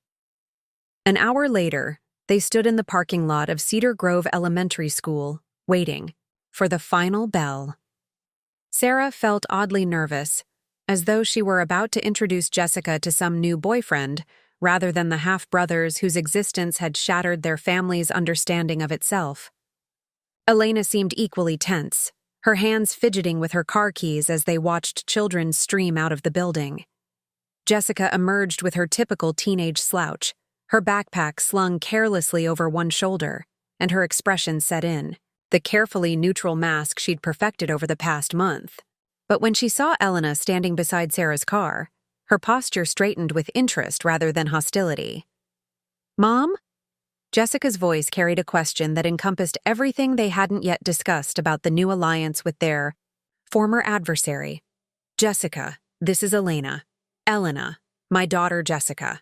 An hour later, they stood in the parking lot of Cedar Grove Elementary School, waiting for the final bell. Sarah felt oddly nervous, as though she were about to introduce Jessica to some new boyfriend, rather than the half-brothers whose existence had shattered their family's understanding of itself. Elena seemed equally tense, her hands fidgeting with her car keys as they watched children stream out of the building. Jessica emerged with her typical teenage slouch, her backpack slung carelessly over one shoulder, and her expression set in, the carefully neutral mask she'd perfected over the past month. But when she saw Elena standing beside Sarah's car, her posture straightened with interest rather than hostility. Mom? Jessica's voice carried a question that encompassed everything they hadn't yet discussed about the new alliance with their Former adversary. Jessica, this is Elena. Elena, my daughter Jessica.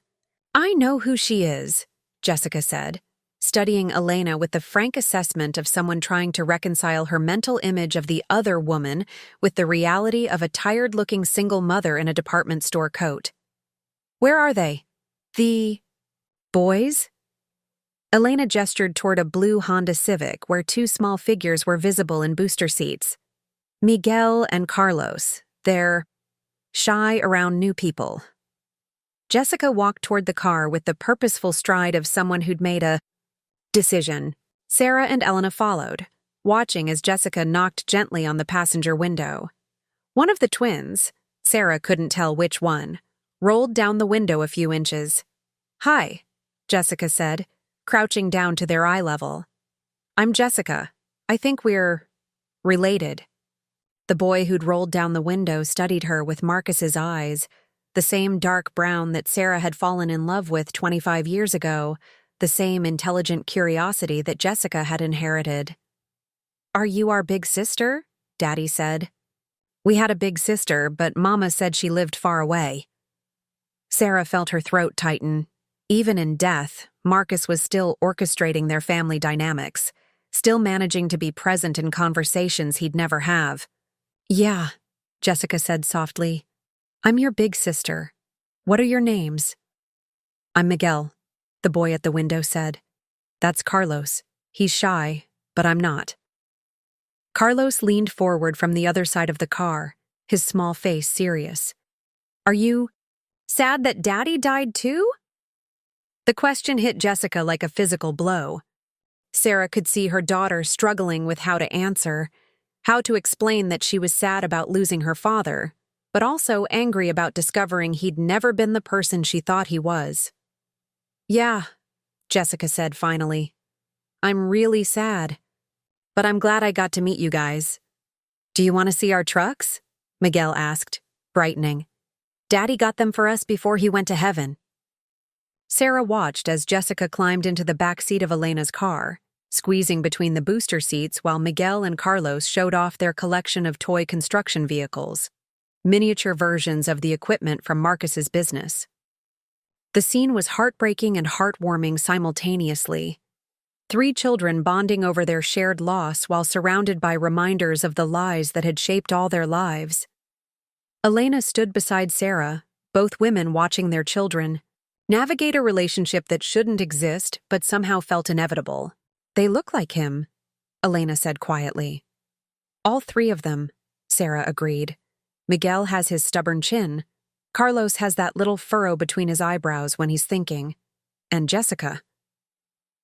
I know who she is, Jessica said, studying Elena with the frank assessment of someone trying to reconcile her mental image of the other woman with the reality of a tired-looking single mother in a department store coat. Where are they? The boys? Elena gestured toward a blue Honda Civic where two small figures were visible in booster seats. Miguel and Carlos. They're shy around new people. Jessica walked toward the car with the purposeful stride of someone who'd made a decision. Sarah and Elena followed, watching as Jessica knocked gently on the passenger window. One of the twins, Sarah couldn't tell which one, rolled down the window a few inches. Hi, Jessica said, crouching down to their eye level. I'm Jessica. I think we're related. The boy who'd rolled down the window studied her with Marcus's eyes, the same dark brown that Sarah had fallen in love with 25 years ago, the same intelligent curiosity that Jessica had inherited. Are you our big sister? Daddy said. We had a big sister, but Mama said she lived far away. Sarah felt her throat tighten. Even in death, Marcus was still orchestrating their family dynamics, still managing to be present in conversations he'd never have. Yeah, Jessica said softly. I'm your big sister. What are your names? I'm Miguel, the boy at the window said. That's Carlos. He's shy, but I'm not. Carlos leaned forward from the other side of the car, his small face serious. Are you sad that Daddy died too? The question hit Jessica like a physical blow. Sarah could see her daughter struggling with how to answer, how to explain that she was sad about losing her father, but also angry about discovering he'd never been the person she thought he was. Yeah, Jessica said finally. I'm really sad. But I'm glad I got to meet you guys. Do you want to see our trucks? Miguel asked, brightening. Daddy got them for us before he went to heaven. Sarah watched as Jessica climbed into the back seat of Elena's car, squeezing between the booster seats while Miguel and Carlos showed off their collection of toy construction vehicles, miniature versions of the equipment from Marcus's business. The scene was heartbreaking and heartwarming simultaneously. 3 children bonding over their shared loss while surrounded by reminders of the lies that had shaped all their lives. Elena stood beside Sarah, both women watching their children, navigate a relationship that shouldn't exist but somehow felt inevitable. They look like him, Elena said quietly. All 3 of them, Sarah agreed. Miguel has his stubborn chin. Carlos has that little furrow between his eyebrows when he's thinking. And Jessica.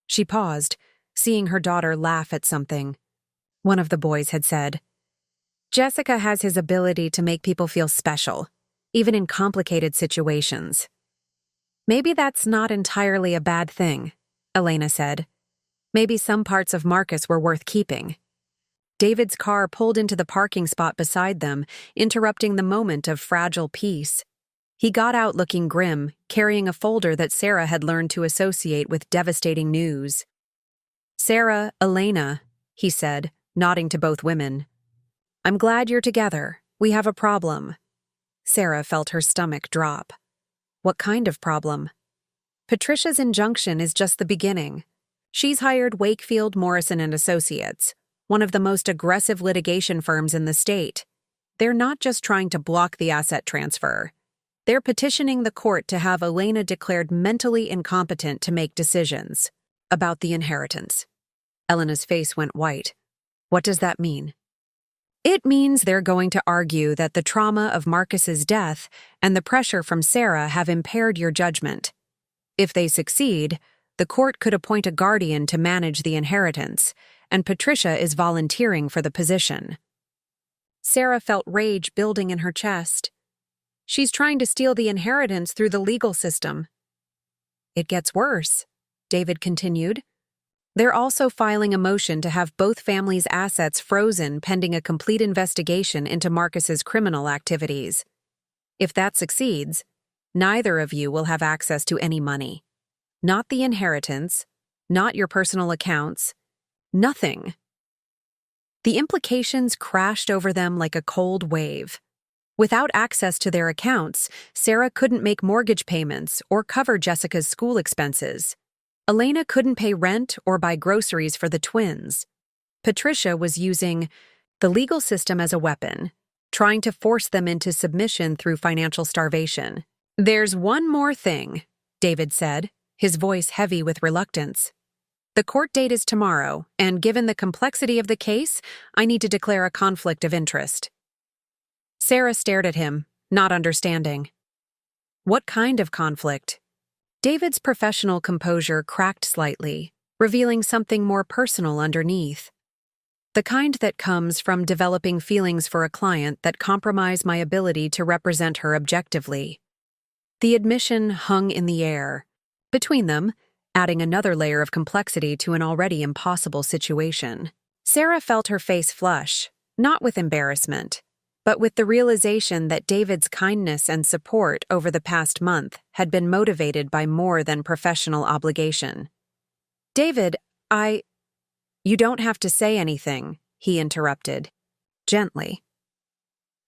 She paused, seeing her daughter laugh at something. One of the boys had said, Jessica has his ability to make people feel special, even in complicated situations. Maybe that's not entirely a bad thing, Elena said. Maybe some parts of Marcus were worth keeping. David's car pulled into the parking spot beside them, interrupting the moment of fragile peace. He got out looking grim, carrying a folder that Sarah had learned to associate with devastating news. Sarah, Elena, he said, nodding to both women. I'm glad you're together. We have a problem. Sarah felt her stomach drop. What kind of problem? Patricia's injunction is just the beginning. She's hired Wakefield, Morrison & Associates, one of the most aggressive litigation firms in the state. They're not just trying to block the asset transfer. They're petitioning the court to have Elena declared mentally incompetent to make decisions about the inheritance. Elena's face went white. What does that mean? It means they're going to argue that the trauma of Marcus's death and the pressure from Sarah have impaired your judgment. If they succeed, the court could appoint a guardian to manage the inheritance, and Patricia is volunteering for the position. Sarah felt rage building in her chest. She's trying to steal the inheritance through the legal system. It gets worse, David continued. They're also filing a motion to have both families' assets frozen pending a complete investigation into Marcus's criminal activities. If that succeeds, neither of you will have access to any money. Not the inheritance, not your personal accounts, nothing. The implications crashed over them like a cold wave. Without access to their accounts, Sarah couldn't make mortgage payments or cover Jessica's school expenses. Elena couldn't pay rent or buy groceries for the twins. Patricia was using the legal system as a weapon, trying to force them into submission through financial starvation. "There's one more thing," David said, his voice heavy with reluctance. "The court date is tomorrow, and given the complexity of the case, I need to declare a conflict of interest." Sarah stared at him, not understanding. What kind of conflict? David's professional composure cracked slightly, revealing something more personal underneath. The kind that comes from developing feelings for a client that compromise my ability to represent her objectively. The admission hung in the air. Between them, adding another layer of complexity to an already impossible situation. Sarah felt her face flush, not with embarrassment, but with the realization that David's kindness and support over the past month had been motivated by more than professional obligation. "David, You don't have to say anything," he interrupted, gently.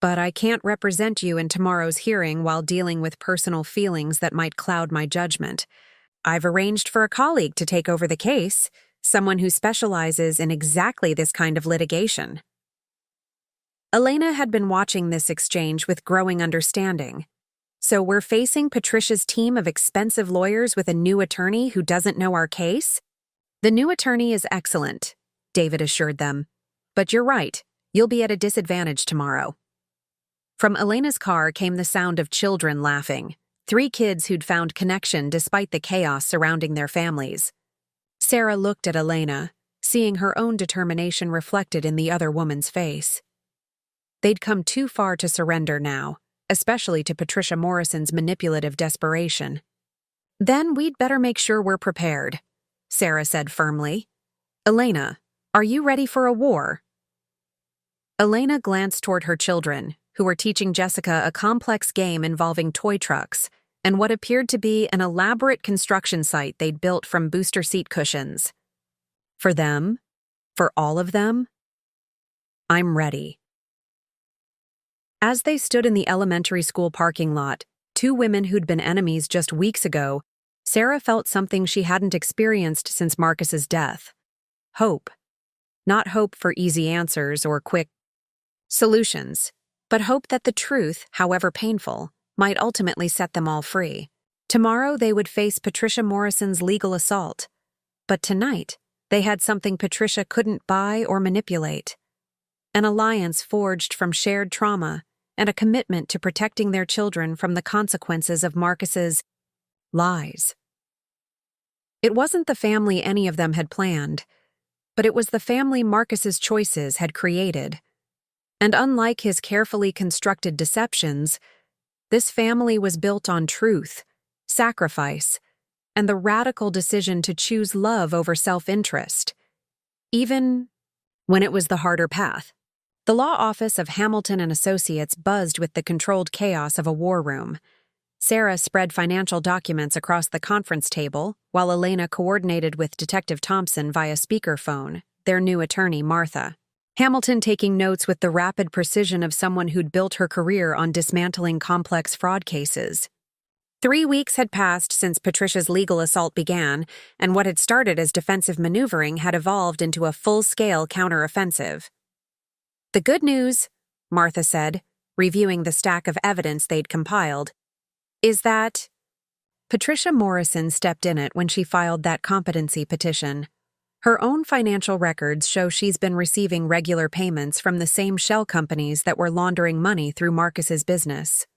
"But I can't represent you in tomorrow's hearing while dealing with personal feelings that might cloud my judgment. I've arranged for a colleague to take over the case, someone who specializes in exactly this kind of litigation." Elena had been watching this exchange with growing understanding. "So we're facing Patricia's team of expensive lawyers with a new attorney who doesn't know our case?" "The new attorney is excellent," David assured them. "But you're right, you'll be at a disadvantage tomorrow." From Elena's car came the sound of children laughing, 3 kids who'd found connection despite the chaos surrounding their families. Sarah looked at Elena, seeing her own determination reflected in the other woman's face. They'd come too far to surrender now, especially to Patricia Morrison's manipulative desperation. "Then we'd better make sure we're prepared," Sarah said firmly. "Elena, are you ready for a war?" Elena glanced toward her children, who were teaching Jessica a complex game involving toy trucks and what appeared to be an elaborate construction site they'd built from booster seat cushions. "For them? For all of them? I'm ready." As they stood in the elementary school parking lot, 2 women who'd been enemies just weeks ago, Sarah felt something she hadn't experienced since Marcus's death. Hope. Not hope for easy answers or quick solutions, but hope that the truth, however painful, might ultimately set them all free. Tomorrow they would face Patricia Morrison's legal assault. But tonight, they had something Patricia couldn't buy or manipulate. An alliance forged from shared trauma and a commitment to protecting their children from the consequences of Marcus's lies. It wasn't the family any of them had planned, but it was the family Marcus's choices had created. And unlike his carefully constructed deceptions, this family was built on truth, sacrifice, and the radical decision to choose love over self-interest, even when it was the harder path. The law office of Hamilton and Associates buzzed with the controlled chaos of a war room. Sarah spread financial documents across the conference table, while Elena coordinated with Detective Thompson via speakerphone, their new attorney, Martha. Hamilton taking notes with the rapid precision of someone who'd built her career on dismantling complex fraud cases. 3 weeks had passed since Patricia's legal assault began, and what had started as defensive maneuvering had evolved into a full-scale counteroffensive. "The good news," Martha said, reviewing the stack of evidence they'd compiled, "is that—" Patricia Morrison stepped in it when she filed that competency petition. Her own financial records show she's been receiving regular payments from the same shell companies that were laundering money through Marcus's business.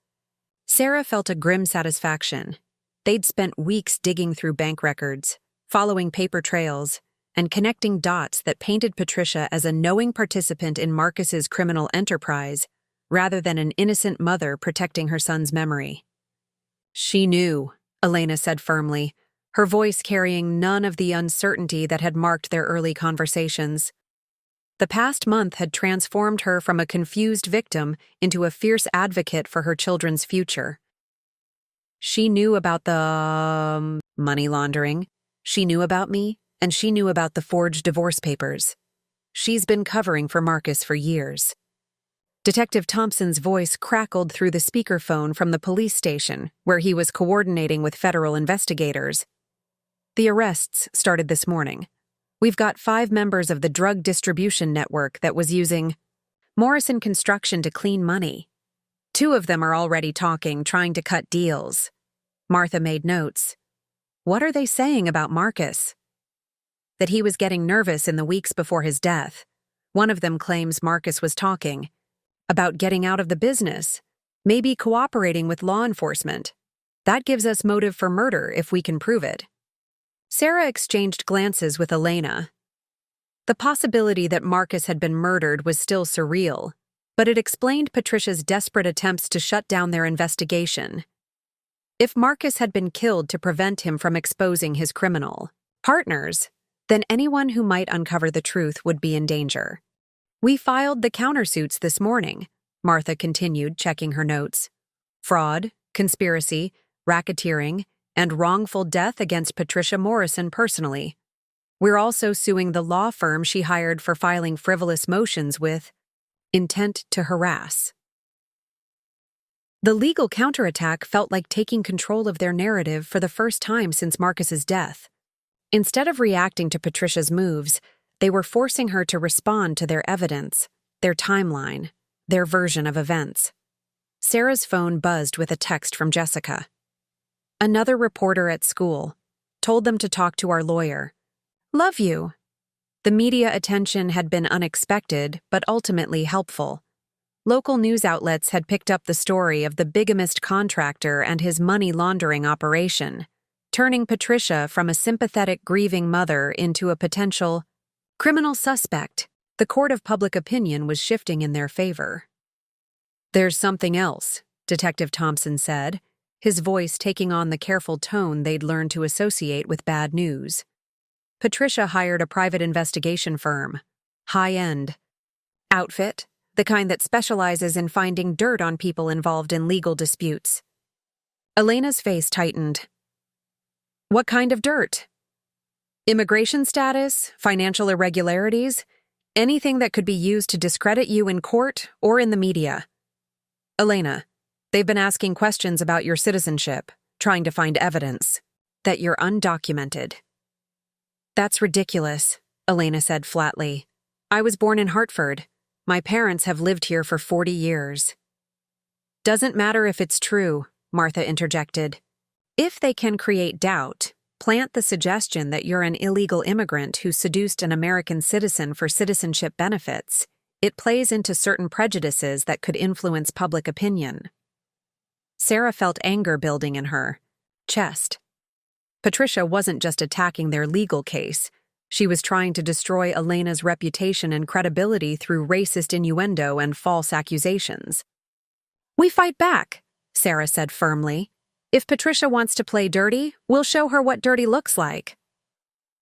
Sarah felt a grim satisfaction. They'd spent weeks digging through bank records, following paper trails, and connecting dots that painted Patricia as a knowing participant in Marcus's criminal enterprise, rather than an innocent mother protecting her son's memory. "She knew," Elena said firmly, her voice carrying none of the uncertainty that had marked their early conversations. The past month had transformed her from a confused victim into a fierce advocate for her children's future. She knew about the money laundering, she knew about me, and she knew about the forged divorce papers. she's been covering for Marcus for years. Detective Thompson's voice crackled through the speakerphone from the police station, where he was coordinating with federal investigators. The arrests started this morning. We've got 5 members of the drug distribution network that was using Morrison Construction to clean money. 2 of them are already talking, trying to cut deals. Martha made notes. What are they saying about Marcus? That he was getting nervous in the weeks before his death. One of them claims Marcus was talking about getting out of the business, maybe cooperating with law enforcement. That gives us motive for murder if we can prove it. Sarah exchanged glances with Elena. The possibility that Marcus had been murdered was still surreal, but it explained Patricia's desperate attempts to shut down their investigation. If Marcus had been killed to prevent him from exposing his criminal partners, then anyone who might uncover the truth would be in danger. We filed the countersuits this morning, Martha continued, checking her notes. Fraud, conspiracy, racketeering, and wrongful death against Patricia Morrison personally. We're also suing the law firm she hired for filing frivolous motions with intent to harass. The legal counterattack felt like taking control of their narrative for the first time since Marcus's death. Instead of reacting to Patricia's moves, they were forcing her to respond to their evidence, their timeline, their version of events. Sarah's phone buzzed with a text from Jessica. Another reporter at school. Told them to talk to our lawyer. Love you. The media attention had been unexpected, but ultimately helpful. Local news outlets had picked up the story of the bigamist contractor and his money laundering operation, turning Patricia from a sympathetic grieving mother into a potential criminal suspect. The court of public opinion was shifting in their favor. There's something else, Detective Thompson said, his voice taking on the careful tone they'd learned to associate with bad news. Patricia hired a private investigation firm, high-end outfit, the kind that specializes in finding dirt on people involved in legal disputes. Elena's face tightened. What kind of dirt? Immigration status, financial irregularities, anything that could be used to discredit you in court or in the media. Elena, they've been asking questions about your citizenship, trying to find evidence that you're undocumented. That's ridiculous, Elena said flatly. I was born in Hartford. My parents have lived here for 40 years. Doesn't matter if it's true, Martha interjected. If they can create doubt, plant the suggestion that you're an illegal immigrant who seduced an American citizen for citizenship benefits, it plays into certain prejudices that could influence public opinion. Sarah felt anger building in her chest. Patricia wasn't just attacking their legal case. She was trying to destroy Elena's reputation and credibility through racist innuendo and false accusations. We fight back, Sarah said firmly. If Patricia wants to play dirty, we'll show her what dirty looks like.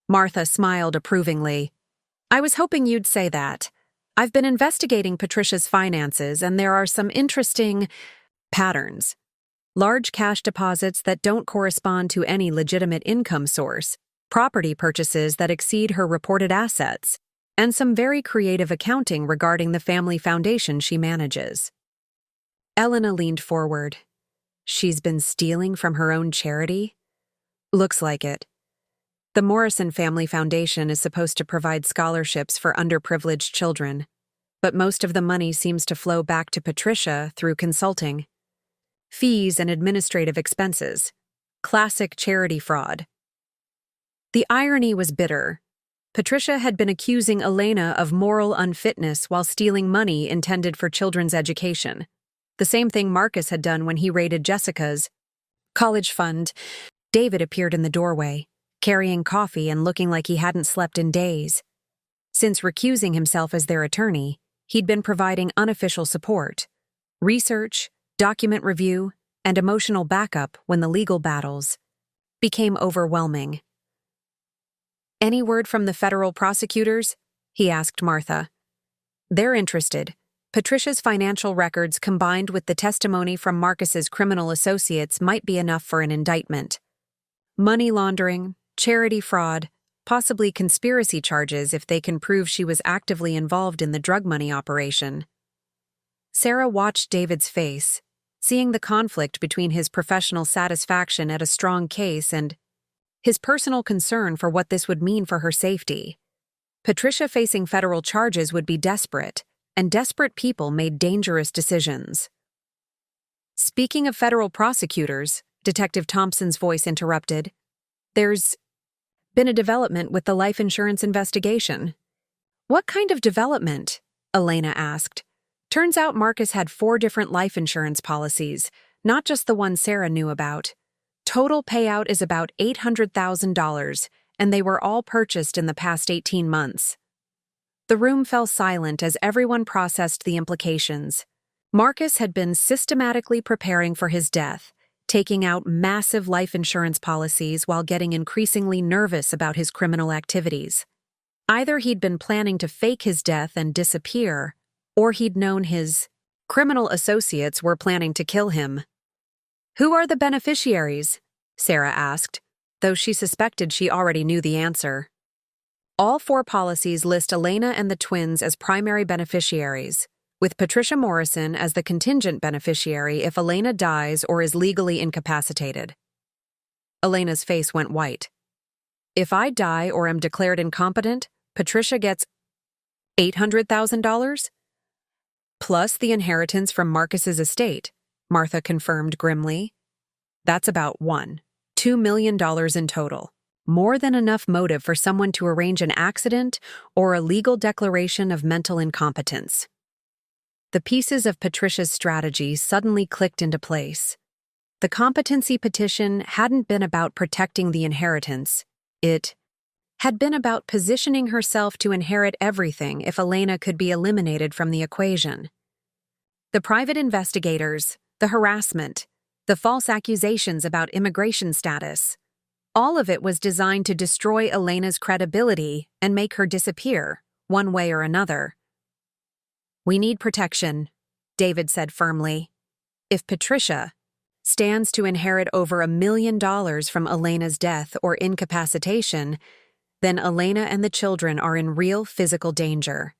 Martha smiled approvingly. I was hoping you'd say that. I've been investigating Patricia's finances, and there are some interesting patterns. Large cash deposits that don't correspond to any legitimate income source, property purchases that exceed her reported assets, and some very creative accounting regarding the family foundation she manages. Elena leaned forward. She's been stealing from her own charity? Looks like it. The Morrison Family Foundation is supposed to provide scholarships for underprivileged children, but most of the money seems to flow back to Patricia through consulting. Fees and administrative expenses. Classic charity fraud. The irony was bitter. Patricia had been accusing Elena of moral unfitness while stealing money intended for children's education. The same thing Marcus had done when he raided Jessica's college fund. David appeared in the doorway, carrying coffee and looking like he hadn't slept in days. Since recusing himself as their attorney, he'd been providing unofficial support, research, document review, and emotional backup when the legal battles became overwhelming. Any word from the federal prosecutors? He asked Martha. They're interested. Patricia's financial records combined with the testimony from Marcus's criminal associates might be enough for an indictment. Money laundering, charity fraud, possibly conspiracy charges if they can prove she was actively involved in the drug money operation. Sarah watched David's face, seeing the conflict between his professional satisfaction at a strong case and his personal concern for what this would mean for her safety. Patricia facing federal charges would be desperate, and desperate people made dangerous decisions. Speaking of federal prosecutors, Detective Thompson's voice interrupted, there's been a development with the life insurance investigation. What kind of development? Elena asked. Turns out Marcus had 4 different life insurance policies, not just the one Sarah knew about. Total payout is about $800,000, and they were all purchased in the past 18 months. The room fell silent as everyone processed the implications. Marcus had been systematically preparing for his death, taking out massive life insurance policies while getting increasingly nervous about his criminal activities. Either he'd been planning to fake his death and disappear, or he'd known his criminal associates were planning to kill him. Who are the beneficiaries? Sarah asked, though she suspected she already knew the answer. All 4 policies list Elena and the twins as primary beneficiaries, with Patricia Morrison as the contingent beneficiary if Elena dies or is legally incapacitated. Elena's face went white. If I die or am declared incompetent, Patricia gets $800,000? Plus the inheritance from Marcus's estate, Martha confirmed grimly. That's about $2 million in total. More than enough motive for someone to arrange an accident or a legal declaration of mental incompetence. The pieces of Patricia's strategy suddenly clicked into place. The competency petition hadn't been about protecting the inheritance. It had been about positioning herself to inherit everything if Elena could be eliminated from the equation. The private investigators, the harassment, the false accusations about immigration status, all of it was designed to destroy Elena's credibility and make her disappear, one way or another. We need protection, David said firmly. If Patricia stands to inherit over $1 million from Elena's death or incapacitation, then Elena and the children are in real physical danger.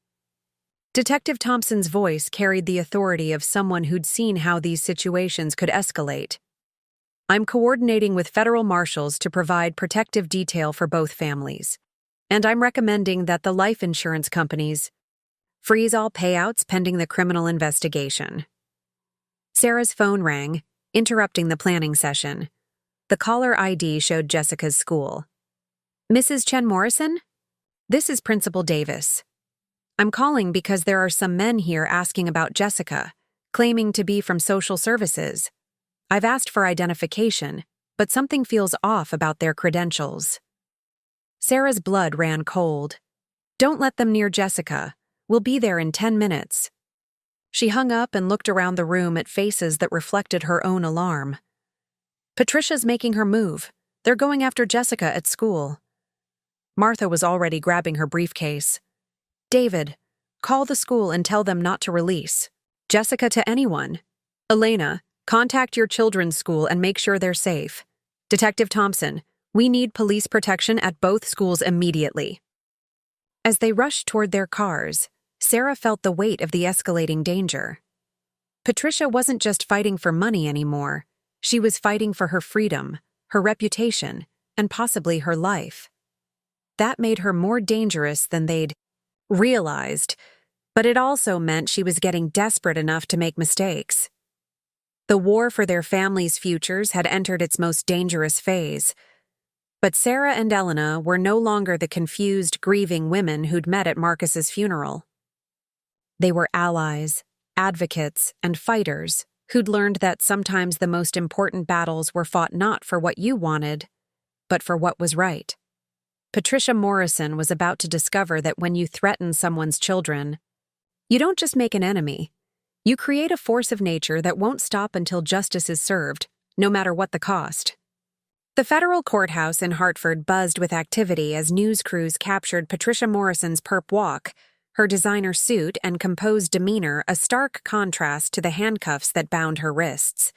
Detective Thompson's voice carried the authority of someone who'd seen how these situations could escalate. I'm coordinating with federal marshals to provide protective detail for both families, and I'm recommending that the life insurance companies freeze all payouts pending the criminal investigation. Sarah's phone rang, interrupting the planning session. The caller ID showed Jessica's school. Mrs. Chen-Morrison? This is Principal Davis. I'm calling because there are some men here asking about Jessica, claiming to be from social services. I've asked for identification, but something feels off about their credentials. Sarah's blood ran cold. Don't let them near Jessica. We'll be there in 10 minutes. She hung up and looked around the room at faces that reflected her own alarm. Patricia's making her move. They're going after Jessica at school. Martha was already grabbing her briefcase. David, call the school and tell them not to release Jessica to anyone. Elena, contact your children's school and make sure they're safe. Detective Thompson, we need police protection at both schools immediately. As they rushed toward their cars, Sarah felt the weight of the escalating danger. Patricia wasn't just fighting for money anymore. She was fighting for her freedom, her reputation, and possibly her life. That made her more dangerous than they'd realized, but it also meant she was getting desperate enough to make mistakes. The war for their families' futures had entered its most dangerous phase. But Sarah and Elena were no longer the confused, grieving women who'd met at Marcus's funeral. They were allies, advocates, and fighters who'd learned that sometimes the most important battles were fought not for what you wanted, but for what was right. Patricia Morrison was about to discover that when you threaten someone's children, you don't just make an enemy. You create a force of nature that won't stop until justice is served, no matter what the cost. The federal courthouse in Hartford buzzed with activity as news crews captured Patricia Morrison's perp walk, her designer suit and composed demeanor a stark contrast to the handcuffs that bound her wrists.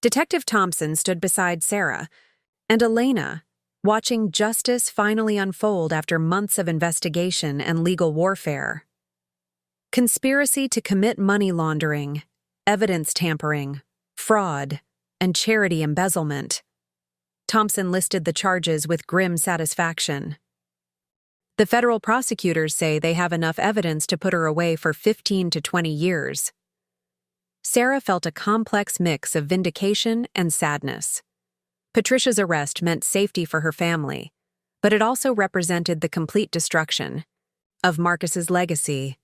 Detective Thompson stood beside Sarah, and Elena, watching justice finally unfold after months of investigation and legal warfare. Conspiracy to commit money laundering, evidence tampering, fraud, and charity embezzlement. Thompson listed the charges with grim satisfaction. The federal prosecutors say they have enough evidence to put her away for 15 to 20 years. Sarah felt a complex mix of vindication and sadness. Patricia's arrest meant safety for her family, but it also represented the complete destruction of Marcus's legacy,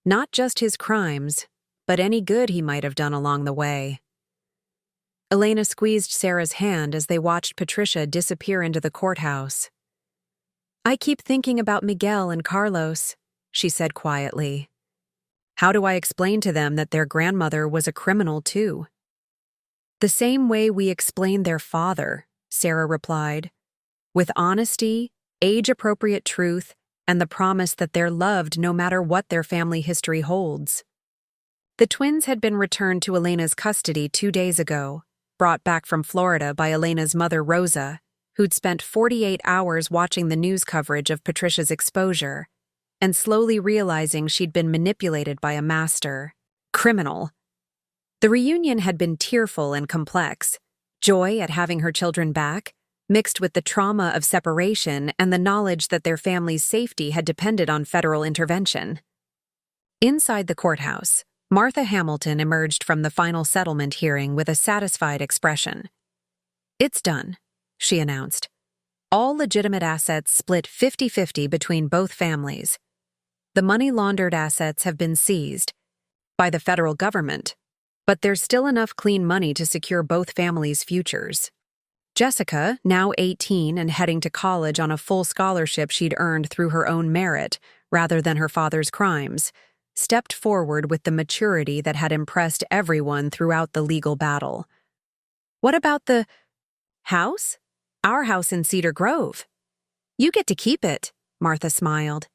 not just his crimes, but any good he might have done along the way. Elena squeezed Sarah's hand as they watched Patricia disappear into the courthouse. "I keep thinking about Miguel and Carlos," she said quietly. "How do I explain to them that their grandmother was a criminal too?" "The same way we explain their father," Sarah replied, "with honesty, age-appropriate truth, and the promise that they're loved no matter what their family history holds." The twins had been returned to Elena's custody 2 days ago, brought back from Florida by Elena's mother Rosa, who'd spent 48 hours watching the news coverage of Patricia's exposure, and slowly realizing she'd been manipulated by a master criminal. The reunion had been tearful and complex, joy at having her children back, mixed with the trauma of separation and the knowledge that their family's safety had depended on federal intervention. Inside the courthouse, Martha Hamilton emerged from the final settlement hearing with a satisfied expression. "It's done," she announced. "All legitimate assets split 50-50 between both families. The money-laundered assets have been seized by the federal government, but there's still enough clean money to secure both families' futures." Jessica, now 18 and heading to college on a full scholarship she'd earned through her own merit rather than her father's crimes, stepped forward with the maturity that had impressed everyone throughout the legal battle. "What about the house? Our house in Cedar Grove." "You get to keep it," Martha smiled.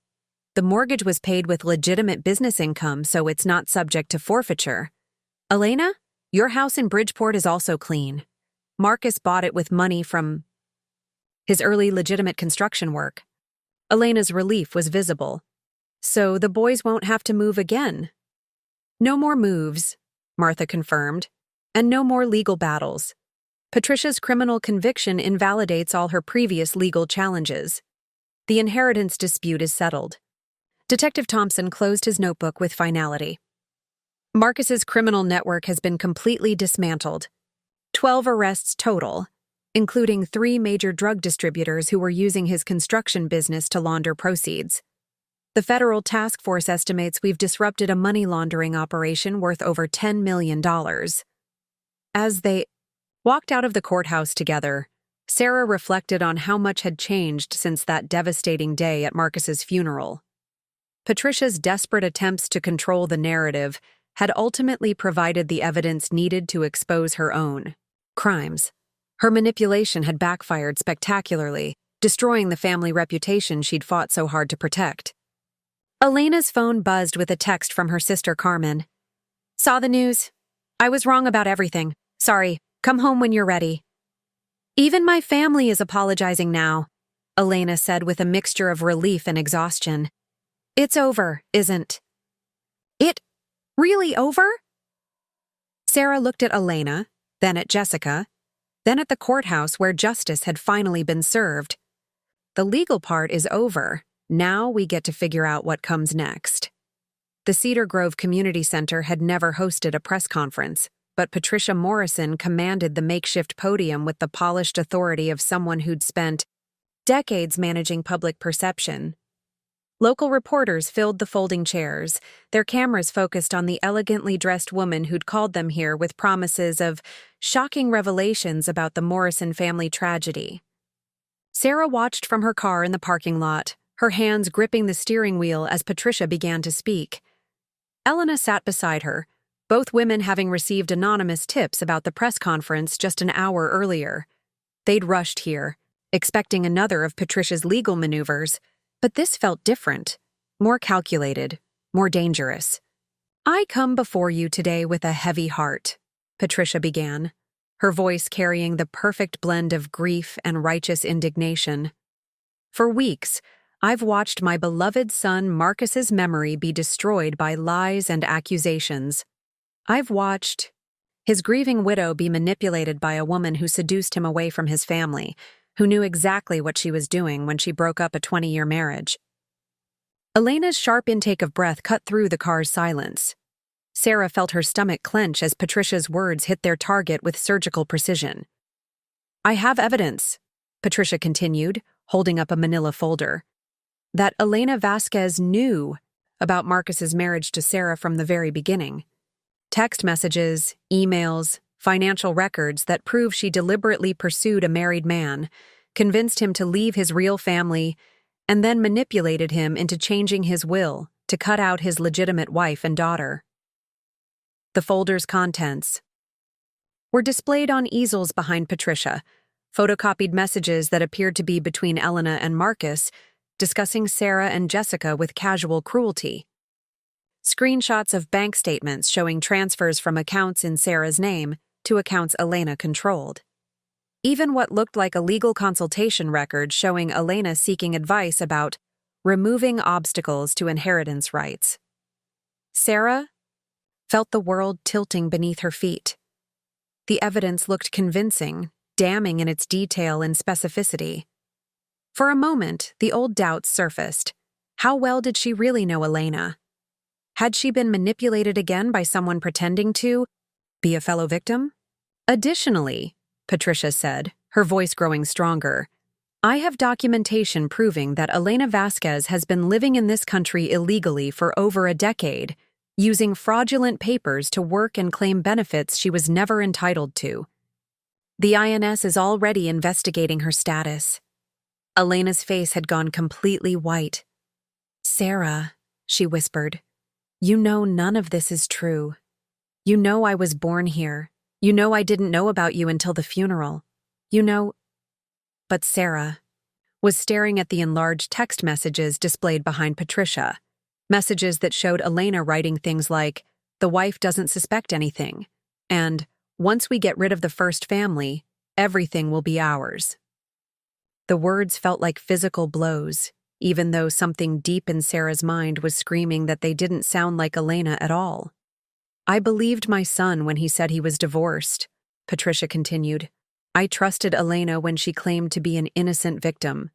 "The mortgage was paid with legitimate business income, so it's not subject to forfeiture. Elena, your house in Bridgeport is also clean. Marcus bought it with money from his early legitimate construction work." Elena's relief was visible. "So the boys won't have to move again?" "No more moves," Martha confirmed, "and no more legal battles. Patricia's criminal conviction invalidates all her previous legal challenges. The inheritance dispute is settled." Detective Thompson closed his notebook with finality. "Marcus's criminal network has been completely dismantled. 12 arrests total, including 3 major drug distributors who were using his construction business to launder proceeds. The federal task force estimates we've disrupted a money laundering operation worth over $10 million. As they walked out of the courthouse together, Sarah reflected on how much had changed since that devastating day at Marcus's funeral. Patricia's desperate attempts to control the narrative had ultimately provided the evidence needed to expose her own crimes. Her manipulation had backfired spectacularly, destroying the family reputation she'd fought so hard to protect. Elena's phone buzzed with a text from her sister Carmen. "Saw the news. I was wrong about everything. Sorry. Come home when you're ready." "Even my family is apologizing now," Elena said with a mixture of relief and exhaustion. "It's over, isn't it? Really over?" Sarah looked at Elena, then at Jessica, then at the courthouse where justice had finally been served. "The legal part is over. Now we get to figure out what comes next." The Cedar Grove Community Center had never hosted a press conference, but Patricia Morrison commanded the makeshift podium with the polished authority of someone who'd spent decades managing public perception. Local reporters filled the folding chairs, their cameras focused on the elegantly dressed woman who'd called them here with promises of shocking revelations about the Morrison family tragedy. Sarah watched from her car in the parking lot, her hands gripping the steering wheel as Patricia began to speak. Elena sat beside her, both women having received anonymous tips about the press conference just an hour earlier. They'd rushed here, expecting another of Patricia's legal maneuvers, but this felt different, more calculated, more dangerous. "I come before you today with a heavy heart," Patricia began, her voice carrying the perfect blend of grief and righteous indignation. For weeks, I've watched my beloved son Marcus's memory be destroyed by lies and accusations. I've watched his grieving widow be manipulated by a woman who seduced him away from his family, who knew exactly what she was doing when she broke up a 20-year marriage. Elena's sharp intake of breath cut through the car's silence. Sarah felt her stomach clench as Patricia's words hit their target with surgical precision. "I have evidence," Patricia continued, holding up a manila folder, "that Elena Vasquez knew about Marcus's marriage to Sarah from the very beginning. Text messages, emails, financial records that prove she deliberately pursued a married man, convinced him to leave his real family, and then manipulated him into changing his will to cut out his legitimate wife and daughter." The folder's contents were displayed on easels behind Patricia, photocopied messages that appeared to be between Elena and Marcus, discussing Sarah and Jessica with casual cruelty. Screenshots of bank statements showing transfers from accounts in Sarah's name to accounts Elena controlled. Even what looked like a legal consultation record showing Elena seeking advice about removing obstacles to inheritance rights. Sarah felt the world tilting beneath her feet. The evidence looked convincing, damning in its detail and specificity. For a moment, the old doubts surfaced. How well did she really know Elena? Had she been manipulated again by someone pretending to be a fellow victim? Additionally, Patricia said, her voice growing stronger, "I have documentation proving that Elena Vasquez has been living in this country illegally for over a decade, using fraudulent papers to work and claim benefits she was never entitled to. The INS is already investigating her status." Elena's face had gone completely white. "Sarah," she whispered, "you know none of this is true. You know I was born here. You know I didn't know about you until the funeral. You know—" But Sarah was staring at the enlarged text messages displayed behind Patricia, messages that showed Elena writing things like, "The wife doesn't suspect anything," and "Once we get rid of the first family, everything will be ours." The words felt like physical blows, even though something deep in Sarah's mind was screaming that they didn't sound like Elena at all. "I believed my son when he said he was divorced," Patricia continued. "I trusted Elena when she claimed to be an innocent victim.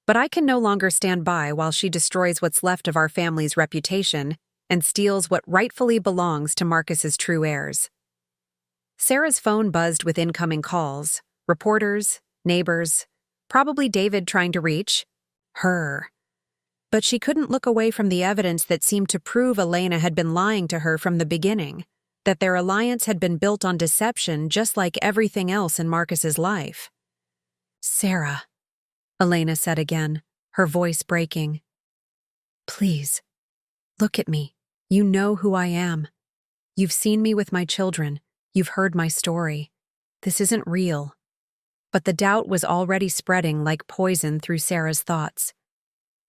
But I can no longer stand by while she destroys what's left of our family's reputation and steals what rightfully belongs to Marcus's true heirs." Sarah's phone buzzed with incoming calls, reporters, neighbors, probably David trying to reach her. But she couldn't look away from the evidence that seemed to prove Elena had been lying to her from the beginning, that their alliance had been built on deception just like everything else in Marcus's life. "Sarah," Elena said again, her voice breaking. "Please, look at me. You know who I am. You've seen me with my children. You've heard my story. This isn't real." But the doubt was already spreading like poison through Sarah's thoughts.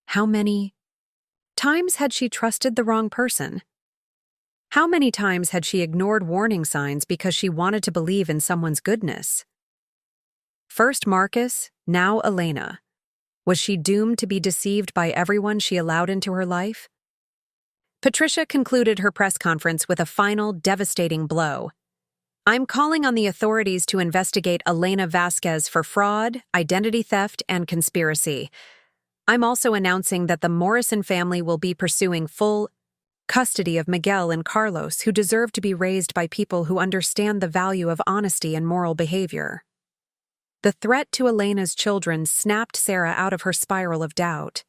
How many times had she trusted the wrong person? How many times had she ignored warning signs because she wanted to believe in someone's goodness? First Marcus, now Elena. Was she doomed to be deceived by everyone she allowed into her life? Patricia concluded her press conference with a final, devastating blow. "I'm calling on the authorities to investigate Elena Vasquez for fraud, identity theft, and conspiracy. I'm also announcing that the Morrison family will be pursuing full custody of Miguel and Carlos, who deserve to be raised by people who understand the value of honesty and moral behavior." The threat to Elena's children snapped Sarah out of her spiral of doubt.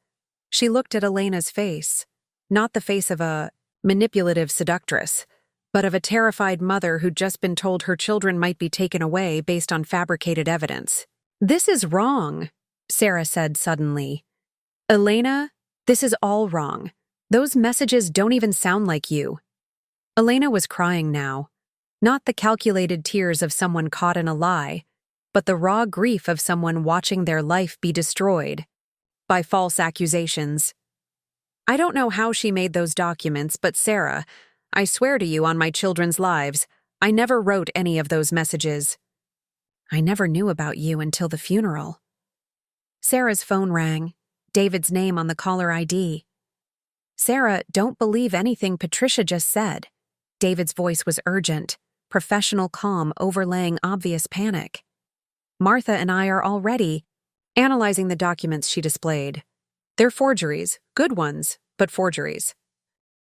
She looked at Elena's face, not the face of a manipulative seductress, but of a terrified mother who'd just been told her children might be taken away based on fabricated evidence. "This is wrong," Sarah said suddenly. "Elena, this is all wrong. Those messages don't even sound like you." Elena was crying now, not the calculated tears of someone caught in a lie, but the raw grief of someone watching their life be destroyed by false accusations. "I don't know how she made those documents, but Sarah, I swear to you on my children's lives, I never wrote any of those messages. I never knew about you until the funeral. Sarah's phone rang, David's name on the caller ID. Sarah, don't believe anything Patricia just said. David's voice was urgent, professional calm overlaying obvious panic. Martha and I are already analyzing the documents she displayed. They're forgeries, good ones, but forgeries.